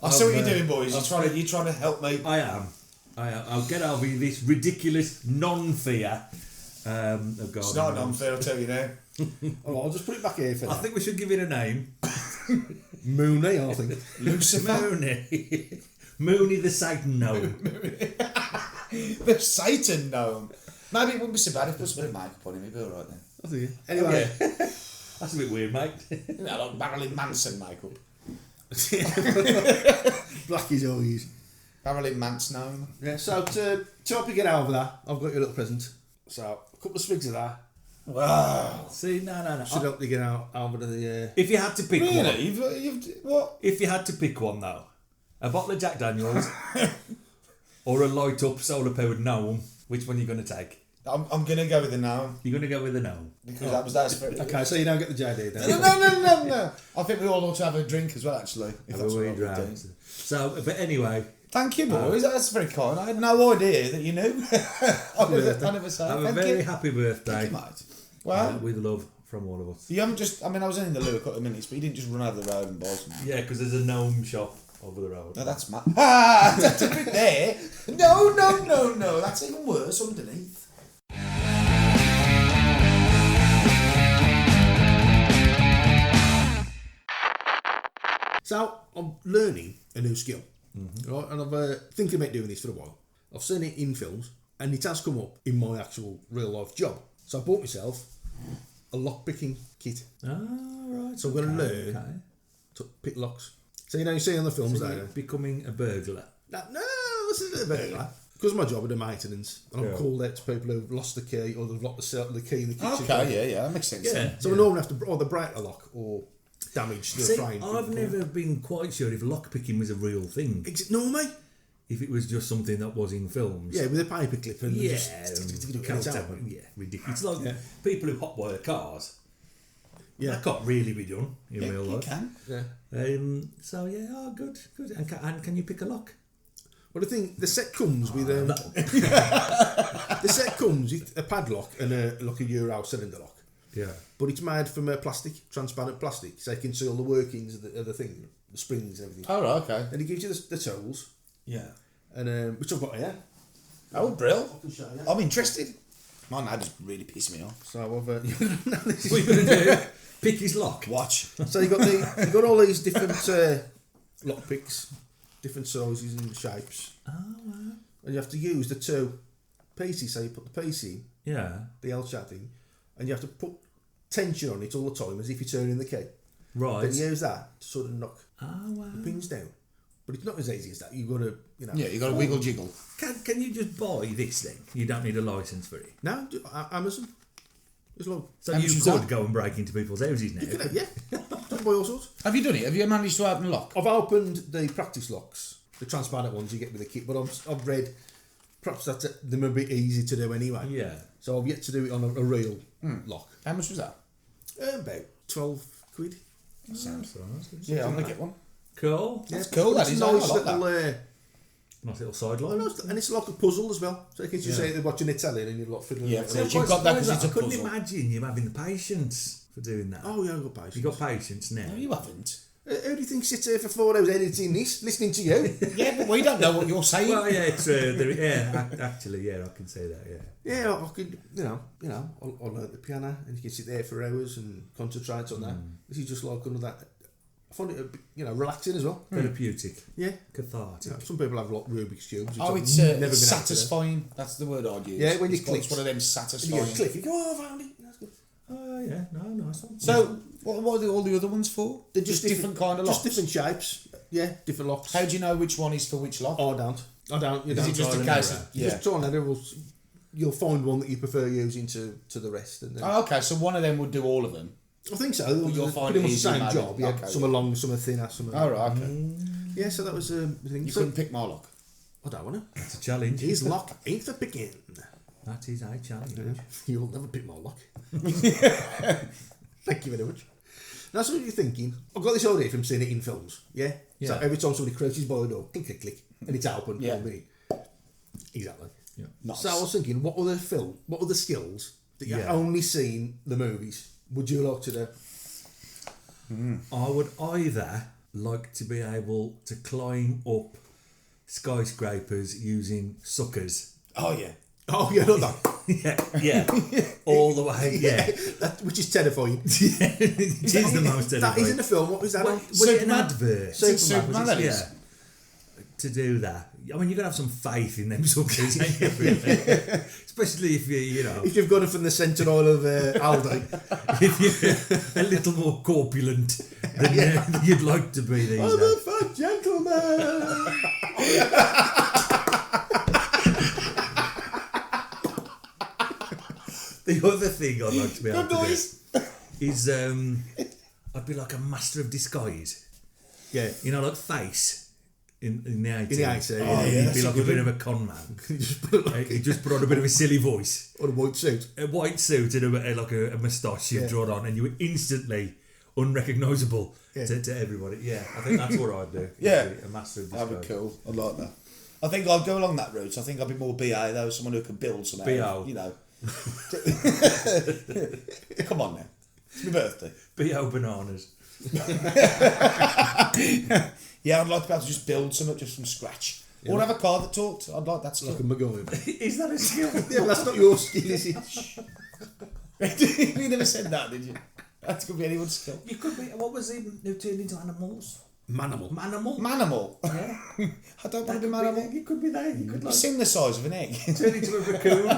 I see what you're doing, boys. You're trying to help me. I am. I'll get over this ridiculous non-fear of garden. It's not non-fear, I'll tell you now. All right, I'll just put it back here for I think we should give it a name. Mooney, I think. Lucifer. Mooney the Satan gnome. The Satan gnome. Maybe it wouldn't be so bad if there was a bit of makeup on him. He'd be alright then. I think. Anyway. Yeah. That's a bit weird, mate. You know, like Marilyn Manson makeup. Black his eyes. Marilyn Manson. Yeah, so to help you get over that, I've got you a little present. So, a couple of swigs of that. Wow. See, no. Should help you get out of the... If you had to pick one... Really? What? If you had to pick one, though, a bottle of Jack Daniels or a light-up solar-powered gnome, which one are you going to take? I'm going to go with the gnome. You're going to go with the gnome? Because that's very... Okay, so you don't get the JD then? No. I think we all ought to have a drink as well, actually. If that's what we're doing. So, but anyway... Thank you, boys. That's very kind. I had no idea that you knew. I never say. Have a very happy birthday. Thank you, mate. Well, with love from all of us. You haven't just... I mean, I was only in the loo a couple of minutes, but you didn't just run over the road and buy something. Yeah, because there's a gnome shop over the road. No, that's mad. That's a bit there. No. That's even worse underneath. So, I'm learning a new skill. Right? And I've thinking about doing this for a while. I've seen it in films, and it has come up in my actual real life job. So I bought myself a lock-picking kit. Right. So I'm going to learn to pick locks. So you see on the films so there. Becoming a burglar. No, this isn't a burglar. Because of my job, I do maintenance, and I'm called out to people who've lost the key or they've locked the key in the kitchen. Okay, yeah, that makes sense. Yeah. So we normally have to either break a lock or damage the frame. I've never been quite sure if lockpicking was a real thing. No, mate. If it was just something that was in films. Yeah, with a paper clip and ridiculous. It's like people who hotwire cars. Yeah. That can't really be done in real life. You can. Yeah. Good. And can you pick a lock? Well, the thing, the set comes with the set comes with a padlock and a Euro cylinder lock. Yeah. But it's made from transparent plastic, so you can see all the workings of the thing, the springs and everything. Oh, right, okay. And it gives you the tools. Yeah. And which I've got here. Oh, brill. I can show you. I'm interested. My name just really pissed me off. So I've What are you going to do? Pick his lock. Watch. So you got all these different lock picks, different sizes and shapes. Oh, wow. And you have to use the two pieces. So you put the piece in, the L-shaped thing, and you have to put tension on it all the time as if you're turning the key. Right. Then you use that to sort of knock the pins down. But it's not as easy as that. You've got to, Yeah, you got to wiggle jiggle. Can you just buy this thing? You don't need a licence for it. No, Amazon. It's long. So you could go and break into people's houses now. You can, yeah. Buy all sorts. Have you done it? Have you managed to open a lock? I've opened the practice locks, the transparent ones you get with the kit, but I've read perhaps they're a bit easy to do anyway. Yeah. So I've yet to do it on a real lock. How much was that? About 12 quid. That sounds nice. Yeah, I'm going to get one. Cool. That's cool. That is nice like little. Nice little sideline. And it's like a puzzle as well. So you can just say they're watching Italian and you're like fiddling. Yeah, with so it. you've got that because it's a I couldn't puzzle. imagine you having the patience for doing that. Oh yeah, I've got patience. You got patience now. No, you haven't. Who do you think sits here for 4 hours editing this, listening to you? Yeah, but we don't know what you're saying. Well, yeah, it's actually, I can say that. Yeah. Yeah, I could, I learnt the piano and you can sit there for hours and concentrate on that. This is just like another. I find it, relaxing as well. Therapeutic. Yeah. Cathartic. Some people have like Rubik's cubes. Oh, it's never been satisfying. That's the word I'd use. Yeah, when you click. It's one of them satisfying. You click, you go, oh, I found it. That's good. Oh, yeah. No, nice one. So, what are all the other ones for? They're just different kind of locks? Just different shapes. Yeah, different locks. How do you know which one is for which lock? Oh, I don't. You Is don't. it just a case of... You just try and error. You'll find one that you prefer using to the rest. And then, Oh, okay, so one of them would do all of them. I think so. You'll find pretty it much the easier, same maybe. job. Yeah, Okay, some are long, some are thinner, some are... Oh, right, okay. Yeah, so that was the thing. You couldn't pick my lock. I don't want to. It's a challenge. His lock ain't for picking. That is a challenge. You'll never pick my lock. Thank you very much. That's what you're thinking. I've got this idea from seeing it in films. Yeah? So every time somebody crouches by the door, click, click, click, and it's open. Yeah. Exactly. Yeah. Nice. So I was thinking, what other skills that you've only seen the movies would you like to do? I would either like to be able to climb up skyscrapers using suckers. Oh, yeah. Oh, yeah, not that. yeah. All the way, yeah. Which is terrifying. It is the most terrifying. That is in the film. What was that? Was it an advert? Superman, that is. Yeah. To do that. I mean, you've got to have some faith in them suckers, ain't you, really? Especially if if you've got it from the centre aisle of Aldi. if you're a little more corpulent than you'd like to be these days. I'm a fat gentleman. The other thing I'd like to be able Good to noise. do is I'd be like a master of disguise. Yeah. You know, like Face in the 80s. In the 80s, Oh, yeah. he'd that's be a like a good bit one. of a con man. He'd just put on a bit of a silly voice. Or a white suit. A white suit and a moustache you've drawn on, and you were instantly unrecognisable to everybody. Yeah, I think that's what I'd do. Yeah. A master of disguise. That'd be cool. I'd like that. I think I'd go along that route. I think I'd be more BA though, someone who can build something. BO. You know. Come on now. It's my birthday. B.O. Bananas. Yeah, I'd like to be able to just build something just from scratch. Yeah. Or have a car that talked. I'd like that skill. Like a MacGyver. Is that a skill? Yeah, but that's not your skill, is it? You never said that, did you? That could be anyone's skill. You could be. What was him who turned into animals? Manimal. Manimal. Yeah. I don't want to be Manimal. You could be there. You could You've seen the size of an egg. turn into a raccoon.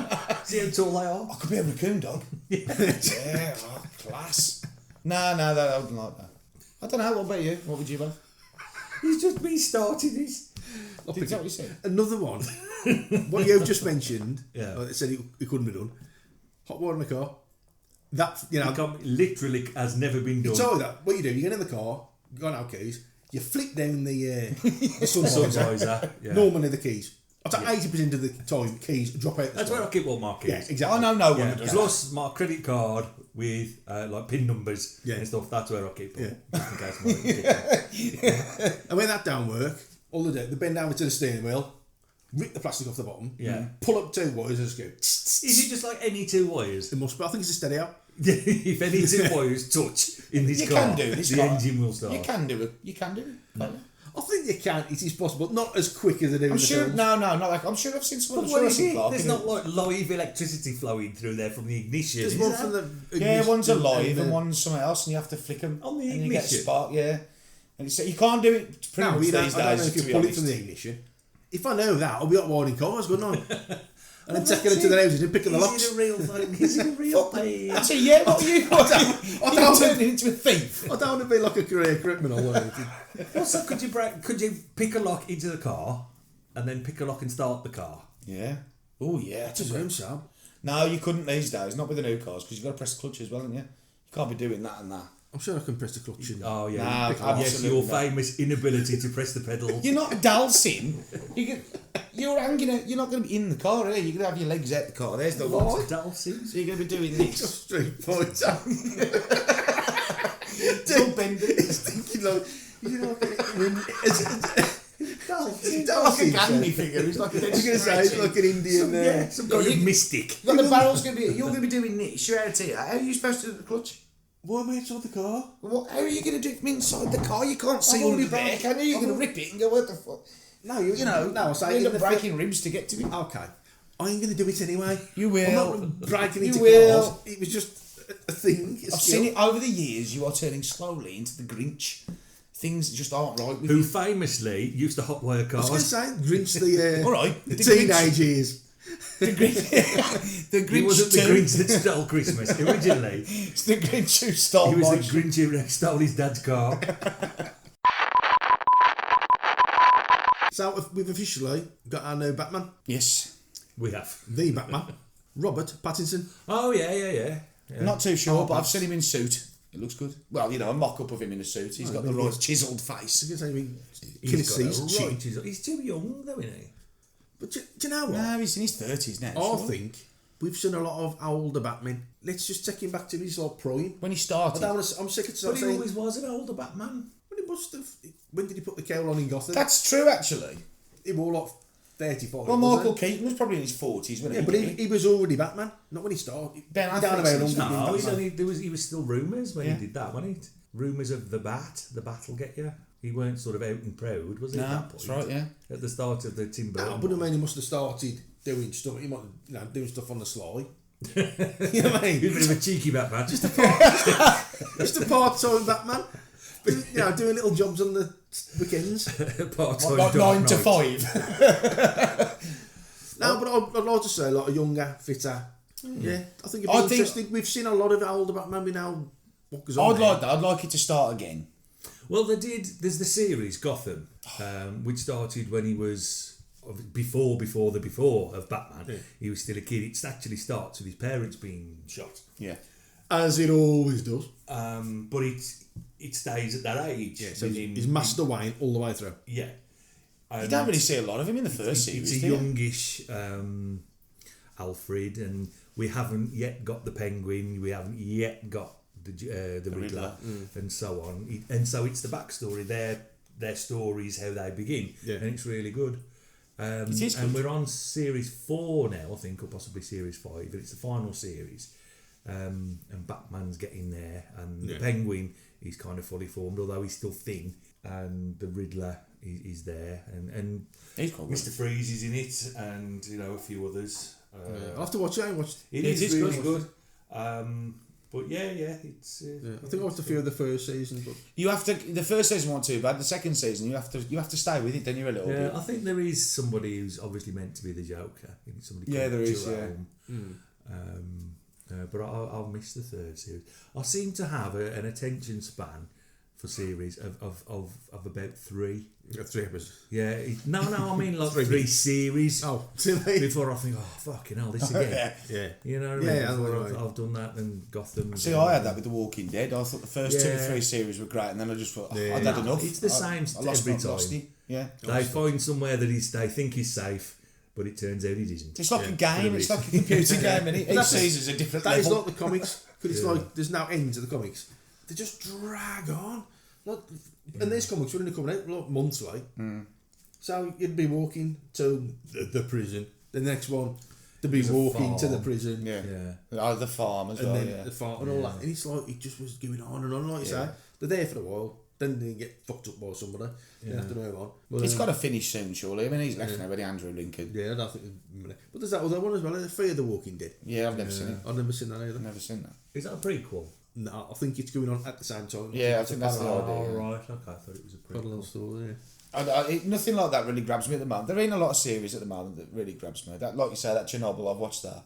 See how tall they are. I could be a raccoon dog. Yeah, oh, class. No, I wouldn't like that. I don't know. What about you? What would you have? He's just restarted his. Did that what you said? Another one. What you've just mentioned. Yeah. It said it couldn't be done. Hot water in the car. That, you know. Literally has never been done. It's all that. What you do, you get in the car, you got out keys, you flick down the sun visor. Yeah. Normally the keys. I'd say 80% of the time, keys drop out the That's side. where I keep all my keys. Yeah, exactly. I know no one Yeah, would do that. plus my credit card with like PIN numbers and stuff. That's where I keep them. Yeah. Just in case And when that don't work, all they do, they bend over to the steering wheel, rip the plastic off the bottom, Yeah. pull up two wires and just go. Is it just like any two wires? It must be. I think it's a stereo. If any two wires touch in this You car, can do this the car. engine will start. You can do it. You can do it. can't you? I think you can. It is possible. Not as quick as they do in I'm the sure. films. No, not like. I'm sure I've seen some But of what is Jurassic it? Park. There's not like live electricity flowing through there from the ignition. There's is one there? from the Yeah, ignition one's alive and the- one's somewhere else, and you have to flick them On the and you get a ignition? spark. Yeah, and it's, you can't do it pretty No, much you don't, these I don't days. know if To you be pull it honest. from the ignition. If I know that, I'll be up wiring cars, wouldn't I? And then taking it to the houses and picking the locks. Is it a real thing? Is it a real thing? I say, yeah, what are you? I You're don't- turning into a thief. I don't want to be like a career criminal or anything. Also, could you pick a lock into the car and then pick a lock and start the car? Yeah. Oh yeah. That's his own Sam. No, you couldn't these days. Not with the new cars because you've got to press the clutch as well, haven't you? You can't be doing that and that. I'm sure I can press the clutch in. Oh yeah. Nah, yes, absolutely your not. famous inability to press the pedal. You're not dalsing. You're hanging out. You're not going to be in the car, are you? You're going to have your legs out the car. There's the lock. Dalsing? So you're going to be doing this. Street fighter. It's all bending. He's thinking like, you know, Like a candy figure. He's like a dead I was going to say, it's like an Indian... Some kind of mystic. You've got the barrel's going to be. You're going to be doing this. You're out here. How are you supposed to do the clutch? Why am I outside the car? What? How are you going to do it from inside the car? You can't see I've already under there, broke- can you? You're going to rip it and go, what the fuck? No, you know, no, I say you in end the up breaking ribs to get to it. Okay. I ain't going to do it anyway. You will. I'm not breaking You into will. cars. It was just a thing. I've seen it over the years. You are turning slowly into the Grinch. Things just aren't right with Who you. famously used to hotwire I was going to cars. say, Grinch the, All right, the the teenage years. The Grinch. The Grinch. He wasn't the too. Grinch that stole Christmas originally. It's the Grinch who stole He was my the Grinch who stole his dad's car. So we've officially got our new Batman. Yes. We have. The Batman. Robert Pattinson. Oh yeah. Not too sure, Oh, but I've that's- seen him in suit. It looks good. Well, you know, a mock-up of him in a suit. He's got the really right good. chiselled I was face. going to say, He's got a right. He's too young though, isn't he? But do you know what? No, he's in his 30s now. I sure. think we've seen a lot of older Batman. Let's just take him back to his like prime. When he I started. don't want to, I'm sick of But he saying always was an older Batman. when he must have. When did he put the cowl on in Gotham? That's true, actually. He wore like 35. Well, wasn't Michael he? Keaton was probably in his 40s, wasn't Yeah, he? but he was already Batman. Not when he started. Ben Down Affleck's about in his- 100 No, Batman. he was still rumours when Yeah. he did that, wasn't it? Rumours of the bat will get you. He weren't sort of out and proud, was he? No, at that point? that's right, yeah. At the start of the Tim Burton. No, but I mean, he must have started doing stuff. He might, doing stuff on the sly. You know what I He was mean? a bit of a cheeky Batman. Just Just a part-time Batman. But, doing little jobs on the weekends. part-time Like Dark 9 to Knight. 5. No, but I'd like to say like a younger, fitter. Yeah, I think it'd be I think- interesting. We've seen a lot of older Batman. We know what goes on. I'd like that. I'd like it to start again. Well, they did. There's the series Gotham, which started when he was before of Batman. Yeah. He was still a kid. It actually starts with his parents being shot. Yeah, as it always does. But it stays at that age. Yeah, so he's Master Wayne all the way through. Yeah. You don't really see a lot of him in the first series. It's a youngish Alfred, and we haven't yet got the Penguin. We haven't yet got the Riddler, and so on. And so it's the backstory, their stories, how they begin, and it's really good. It is good. And we're on series 4 now, I think, or possibly series 5, but it's the final series. And Batman's getting there, and the Penguin is kind of fully formed, although he's still thin, and the Riddler is there, and Mr. Freeze is in it, and a few others. I'll have to watch it. It is really good. But it's. I think I watched a few of the first season, but you have to. The first season wasn't too bad. The second season, you have to stay with it. Then you're a little bit. I think there is somebody who's obviously meant to be the Joker. I think somebody. Yeah, there is. Jerome. But I'll miss the third series. I seem to have an attention span for series of about 3. 3 episodes. Yeah. No, I mean like 3 series. Oh, before I think, fucking hell, this again. Yeah. You know what I mean? I've done that and Gotham. See, I had that with The Walking Dead. I thought the first 2 or 3 series were great, and then I just thought, I'd had enough. It's the same every time. Yeah. They find somewhere that they think is safe, but it turns out it isn't. It's like a game. It's like a computer game, and each season's a different level. That is not the comics, because it's like there's no end to the comics. They just drag on. And these comics were only coming out like months late. So you'd be walking to the prison. The next one, they'd be walking to the prison. Yeah. Oh, the farm as and well. Then the farm and all that. And it's like it just was going on and on, like you say. They're there for a while. Then they get fucked up by somebody. You have to move on. But it's got to finish soon, surely. I mean, he's left now with Andrew Lincoln. Yeah, I don't think. But there's that other one as well. Fear the Walking Dead. Yeah, I've never seen it. I've never seen that either. Never seen that. Is that a prequel? No, I think it's going on at the same time. Yeah, I think that's the idea. Oh, right. Okay, I thought it was a prequel. Parallel story, nothing like that really grabs me at the moment. There ain't a lot of series at the moment that really grabs me. That, like you say, that Chernobyl, I've watched that,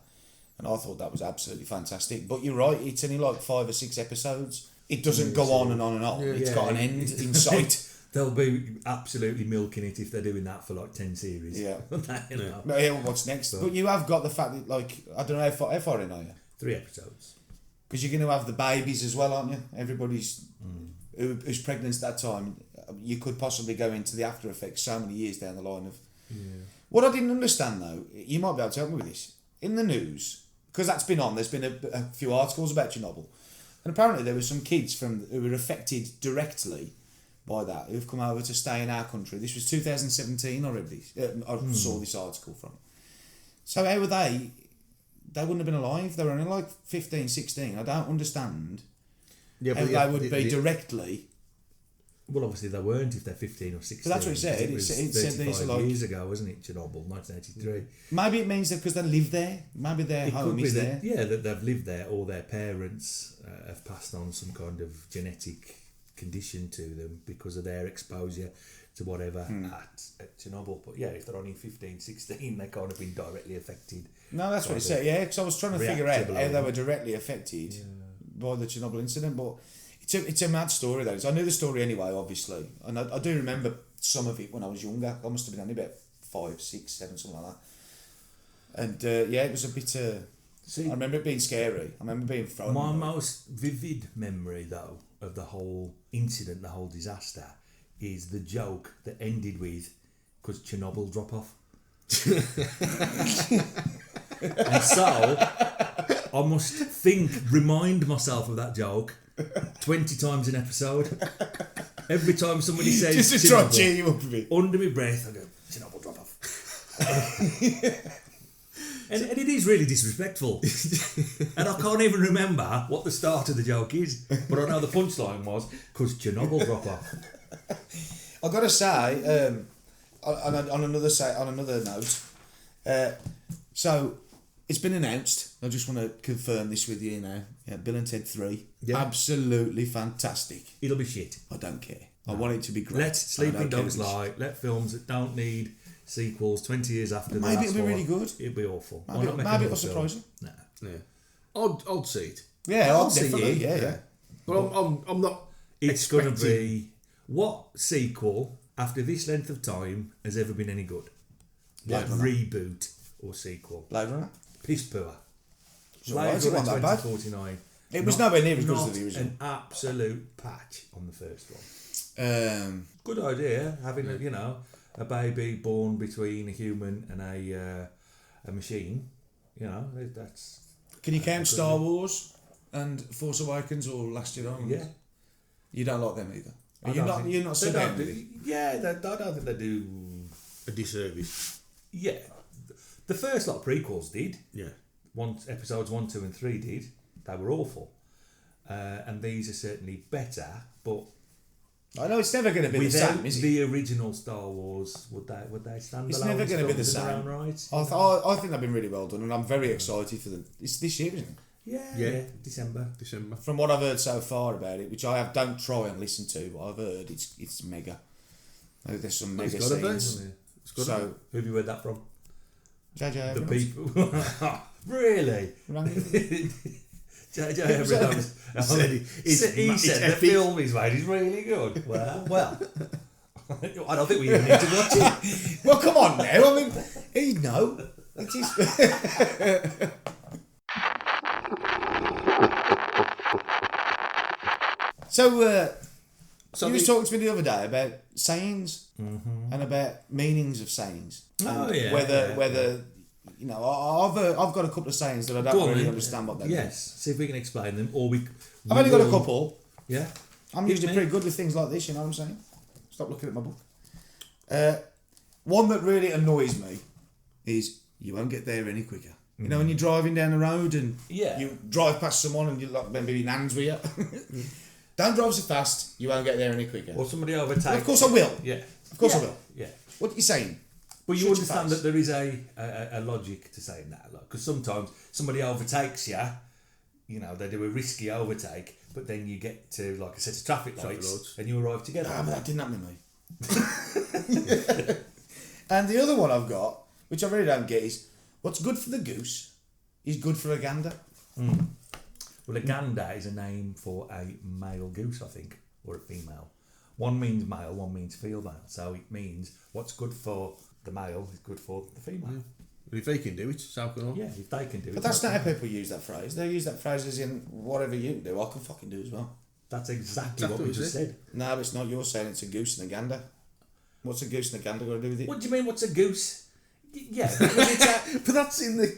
and I thought that was absolutely fantastic. But you're right, it's only like 5 or 6 episodes. It doesn't go on and on and on. It's got an end in sight. They'll be absolutely milking it if they're doing that for like 10 series. Yeah. Well, what's next? But you have got the fact that, like, I don't know how far in are you? 3 episodes. Because you're going to have the babies as well, aren't you? Everybody's who's pregnant at that time. You could possibly go into the after effects so many years down the line of. Yeah. What I didn't understand though, you might be able to help me with this. In the news, because that's been on, there's been a few articles about Chernobyl, and apparently there were some kids who were affected directly by that who've come over to stay in our country. This was 2017. I read this. I saw this article from. So how were they? They wouldn't have been alive. They were only like 15, 16. I don't understand how they would be directly. Well, obviously they weren't if they're 15 or 16. But that's what it said. It said these are like years ago, wasn't it? Chernobyl, 1983. Maybe it means that because they live there. Maybe their home is there. Yeah, that they've lived there, or their parents have passed on some kind of genetic condition to them because of their exposure to whatever at Chernobyl. But yeah, if they're only 15, 16, they can't have been directly affected. No, that's what it said. Yeah, because I was trying to figure out how they were directly affected by the Chernobyl incident. But it's a mad story though. So I knew the story anyway, obviously, and I do remember some of it when I was younger. I must have been only about 5, 6, 7, something like that. And it was a bit. I remember it being scary. I remember being thrown. My most vivid memory though of the whole incident, the whole disaster, is the joke that ended with "'cause Chernobyl drop off." And so I must remind myself of that joke 20 times an episode. Every time somebody says just to try to cheer you up a bit. Under my breath, I go, Chernobyl drop off. and it is really disrespectful. And I can't even remember what the start of the joke is, but I know the punchline was, "'cause Chernobyl drop off." I've got to say, on another note, so it's been announced. I just want to confirm this with you now. Yeah, Bill and Ted 3, absolutely fantastic. It'll be shit. I don't care. I want it to be great. Let Sleeping Dogs lie. Let films that don't need sequels 20 years after the maybe it'll be really good. It'll be awful. Maybe it'll surprise you. Nah. Yeah. I'd see it. Yeah, I'll see it. Yeah. But I'm not. It's going to be. What sequel, after this length of time, has ever been any good? Like reboot or sequel? Blade Runner? Piss poor. It wasn't that bad. 2049. It was nowhere near as good as the Not original. an absolute patch on the first one. Good idea, having a baby born between a human and a machine. That's. Can you count Star Wars and Force Awakens or Last Jedi? Yeah. You don't like them either. You're not they so don't do, yeah, I don't think they do A disservice. Yeah, the first lot of prequels did. Yeah. Episodes 1, 2 and 3 did. They were awful. And these are certainly better, but I know it's never going to be the same, is it? The original Star Wars, would they stand It's alone? never going to be the in their same. own right? I think they've been really well done, and I'm very excited for them. It's this year, isn't it? Yeah, December. From what I've heard so far about it, which don't try and listen to, but I've heard it's mega. There's some mega scenes. So who have you heard that from? JJ The people. Really? JJ Abrams he said the film he's made is really good. Well, I don't think we even need to watch it. Well, come on now. I mean, he'd know. It is. So you was talking to me the other day about sayings and about meanings of sayings. Whether I've got a couple of sayings that I don't really understand what they mean. Yes, see if we can explain them, or I've only got a couple. Yeah, I'm usually pretty good with things like this. You know what I'm saying? Stop looking at my book. One that really annoys me is you won't get there any quicker. You know when you're driving down the road and you drive past someone and you're like maybe in hands with you. Don't drive so fast, you won't get there any quicker. Or somebody overtakes. Well, of course I will. Yeah. Of course I will. Yeah. What are you saying? But you understand that there is a logic to saying that, because sometimes somebody overtakes you, they do a risky overtake, but then you get to like a set of traffic lights and you arrive together. But that didn't happen to me. And the other one I've got, which I really don't get, is what's good for the goose is good for a gander. Well, a gander is a name for a male goose, I think, or a female. One means male, one means female. So it means what's good for the male is good for the female. But if they can do it, so can I. Yeah, if they can do it. But that's not how people use that phrase. They use that phrase as in whatever you do, I can fucking do as well. That's exactly what we just said. No, but it's not. You're saying it's a goose and a gander. What's a goose and a gander got to do with it? What do you mean? What's a goose? Yeah, but that's in the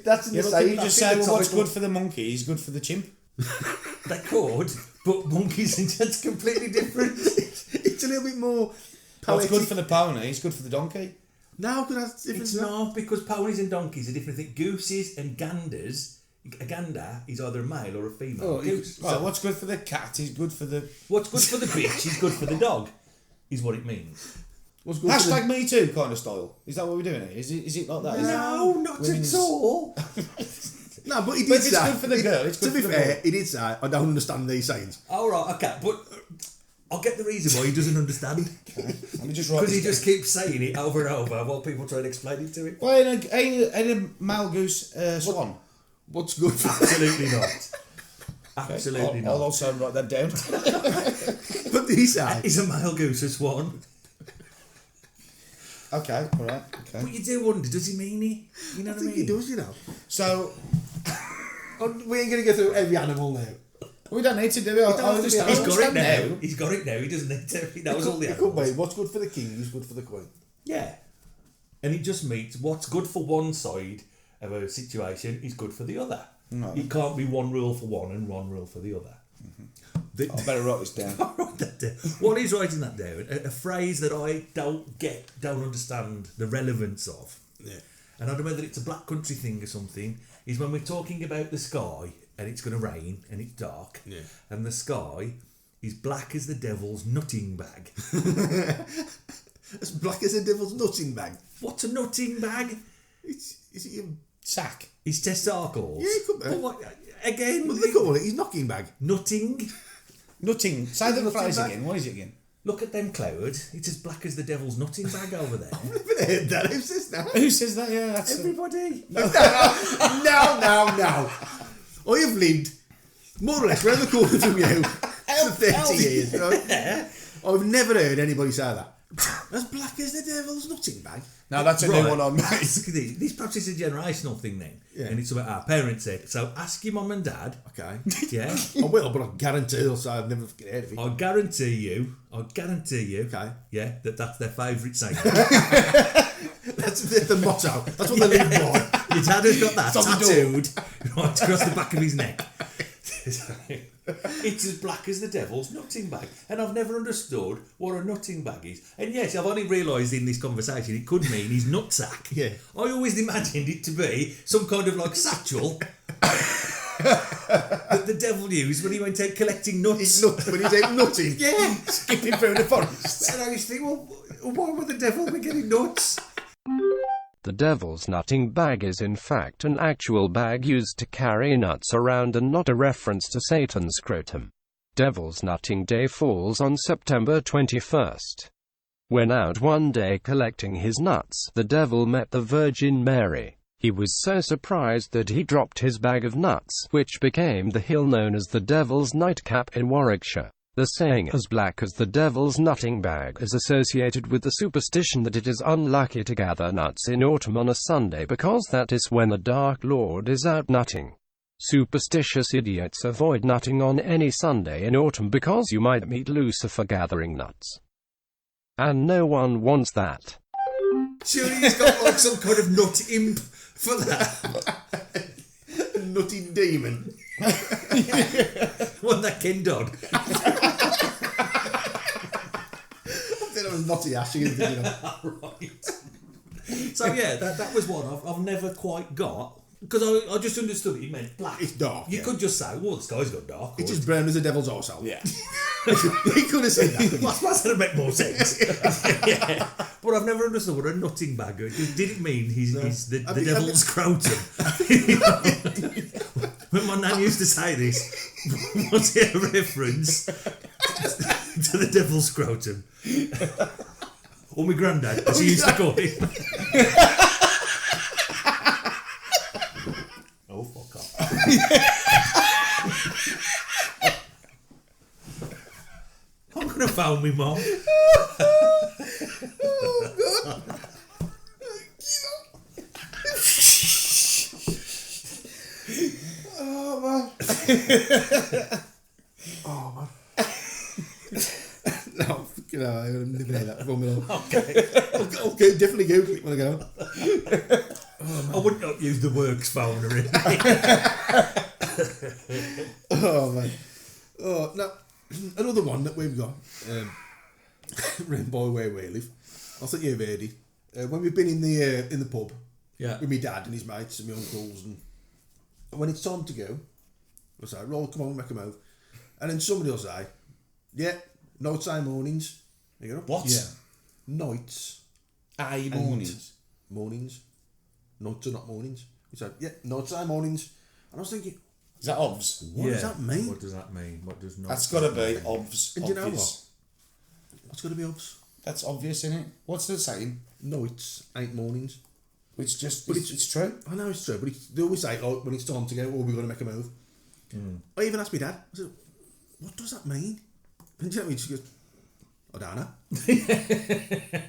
saying. You just say, well, what's good for the monkey is good for the chimp. They could, but monkeys and that's completely different. It's a little bit more poetic. What's good for the pony is good for the donkey. No, because that's different. It's not, because ponies and donkeys are different things. Gooses and ganders. A gander is either a male or a female goose. So what's good for the cat is good for the... What's good for the bitch is good for the dog, is what it means. What's good Hashtag me too kind of style. Is that what we're doing here? Is it like that? No, not at all. No, but he did But if say... it's good for the girl, it's good for the boy. To be fair, he did say, I don't understand these sayings. All right, okay, but I'll get the reason why he doesn't understand. Let me just write Because he this just keeps saying it over and over while people try to explain it to him. Well, ain't a male goose swan? What's good for... Absolutely not. Absolutely not. I'll also write that down. But did he say... Is a male goose a swan? Okay, all right. Okay. But you do wonder, does he mean it? You know what I mean? he does, you know. So... we ain't going to go through every animal now. We don't need to do it. He's got it now. He's got it now. He doesn't need to. He knows all the It could animals. be, what's good for the king is good for the queen. Yeah. And it just means what's good for one side of a situation is good for the other. No. It can't be one rule for one and one rule for the other. I better write this down. I'll write that down. What is writing that down? A phrase that I don't understand the relevance of. Yeah. And I don't know whether it's a black country thing or something, is when we're talking about the sky and it's going to rain and it's dark and the sky is black as the devil's nutting bag. As black as the devil's nutting bag. What's a nutting bag? Is it your Sack. His testicles. Yeah, it could be. But what, again? What do they call it? His knocking bag. Nutting. Nutting. Say the Nutting phrase bag. again. What is it again? Look at them clouds. It's as black as the devil's nutting bag over there. I've never heard that. Who says that? Who says that? Yeah, that's Everybody. No. I have lived more or less round the corner from you for 30 years, right? Yeah. I've never heard anybody say that. As black as the devil's nutting bag. No, that's a new one on me. This perhaps is a generational thing then. Yeah. And it's about our parents said. So ask your mum and dad. Okay. Yeah. I will, but I guarantee they'll say I've never fucking heard of it. I guarantee you. Okay. Yeah, that's their favourite saying. That's the motto. That's what they live by. Your dad has got that tattooed right across the back of his neck. It's as black as the devil's nutting bag. And I've never understood what a nutting bag is. And yes, I've only realised in this conversation it could mean his nutsack. Yeah. I always imagined it to be some kind of like satchel that the devil used when he went out collecting nuts. When he's out nutting. Yeah. Skipping through the forest. And I used to think, well, why would the devil be getting nuts? The devil's nutting bag is in fact an actual bag used to carry nuts around and not a reference to Satan's scrotum. Devil's Nutting Day falls on September 21st. When out one day collecting his nuts, the devil met the Virgin Mary. He was so surprised that he dropped his bag of nuts, which became the hill known as the Devil's Nightcap in Warwickshire. The saying "as black as the devil's nutting bag" is associated with the superstition that it is unlucky to gather nuts in autumn on a Sunday because that is when the Dark Lord is out nutting. Superstitious idiots avoid nutting on any Sunday in autumn because you might meet Lucifer gathering nuts. And no one wants that. Surely he's got like some kind of nut imp for that. Nutting demon. Wasn't that Ken Dodd? I think it was Nutty Ash. Right. So yeah, that was one I've never quite got. Because I just understood it meant black. It's dark. You could just say, well, the sky's got dark. It's just brown as a devil's arsehole. Yeah. He could have said that. Well, that would make more sense. Yeah. But I've never understood what a nutting bag is. Did it mean he's the devil's scrotum? When my nan used to say this, was it a reference to the devil's scrotum? Or my granddad, as he used to call it. Oh, fuck off. I'm going to phone me mum. Oh, God. Oh, man. Oh, man. No, fucking hell, I'm never heard that before. Okay, definitely Google it when I go. I wouldn't not use the works phone or anything. Oh, man. Oh, now, another one that we've got, round by where we live, I think you've heard it, when we've been in the pub, Yeah. with my dad and his mates and my uncles, and when it's time to go, we'll say, roll, come on, make a move. And then somebody will say, yeah, nights and mornings. You go, What? Yeah. Nights. Mornings. Mornings. Nights are not mornings. We said, yeah, nights and mornings. And I was thinking, Is that obvs? what does that mean? What does that mean? What does not? That's got to be obvs. And do you know obvious. What's got to be obs? That's obvious, isn't it? What's the saying? Nights ain't mornings. It's just, But it's true. I know it's true, but they always say, like, when it's time to go, oh, we're going to make a move. I even asked my dad, I said, what does that mean? And do you know what I mean? She goes, I don't know.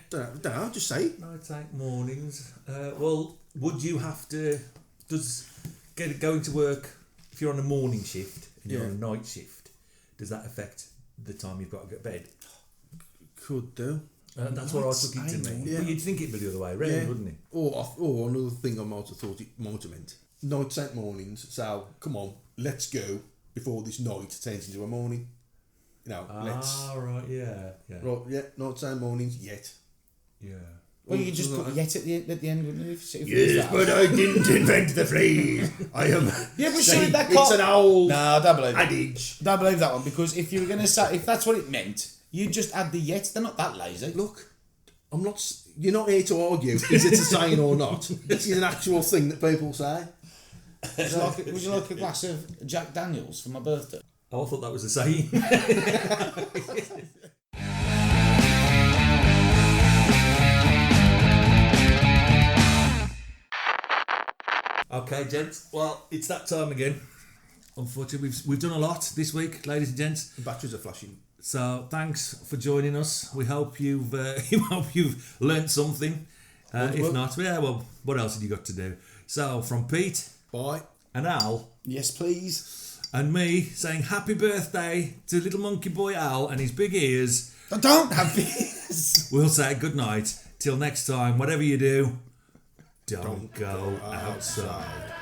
don't know, just say it. Nights, mornings. Well, would you have to... Going to work, if you're on a morning shift and you're on a night shift, does that affect the time you've got to go to bed? Could do. That's what I took it to mean. Yeah. But you'd think it'd be the other way around, wouldn't it? Or another thing I might have thought it might have meant. Nights ain't mornings, so come on, let's go before this night turns into a morning. You know, let's... right, yeah. Right, yeah, nights ain't mornings yet. Yeah. Well, you just put yet at the end, wouldn't you? Yes, but I didn't invent the phrase. I am... Yeah, but surely that It's an old No, I don't believe it. adage. Don't believe that one, because if you were going to say, if that's what it meant, you just add the yet. They're not that lazy. Look, I'm not... You're not here to argue, is it a saying or not? This is an actual thing that people say. Would you like a glass of Jack Daniels for my birthday? Oh, I thought that was a saying. Okay, gents. Well, it's that time again. Unfortunately, we've done a lot this week, ladies and gents. The batteries are flashing. So thanks for joining us. We hope you've learnt something. If not, well, what else have you got to do? So from Pete, bye, and Al, yes please, and me saying happy birthday to little monkey boy Al and his big ears. I don't have ears. We'll say good night till next time. Whatever you do, don't go outside.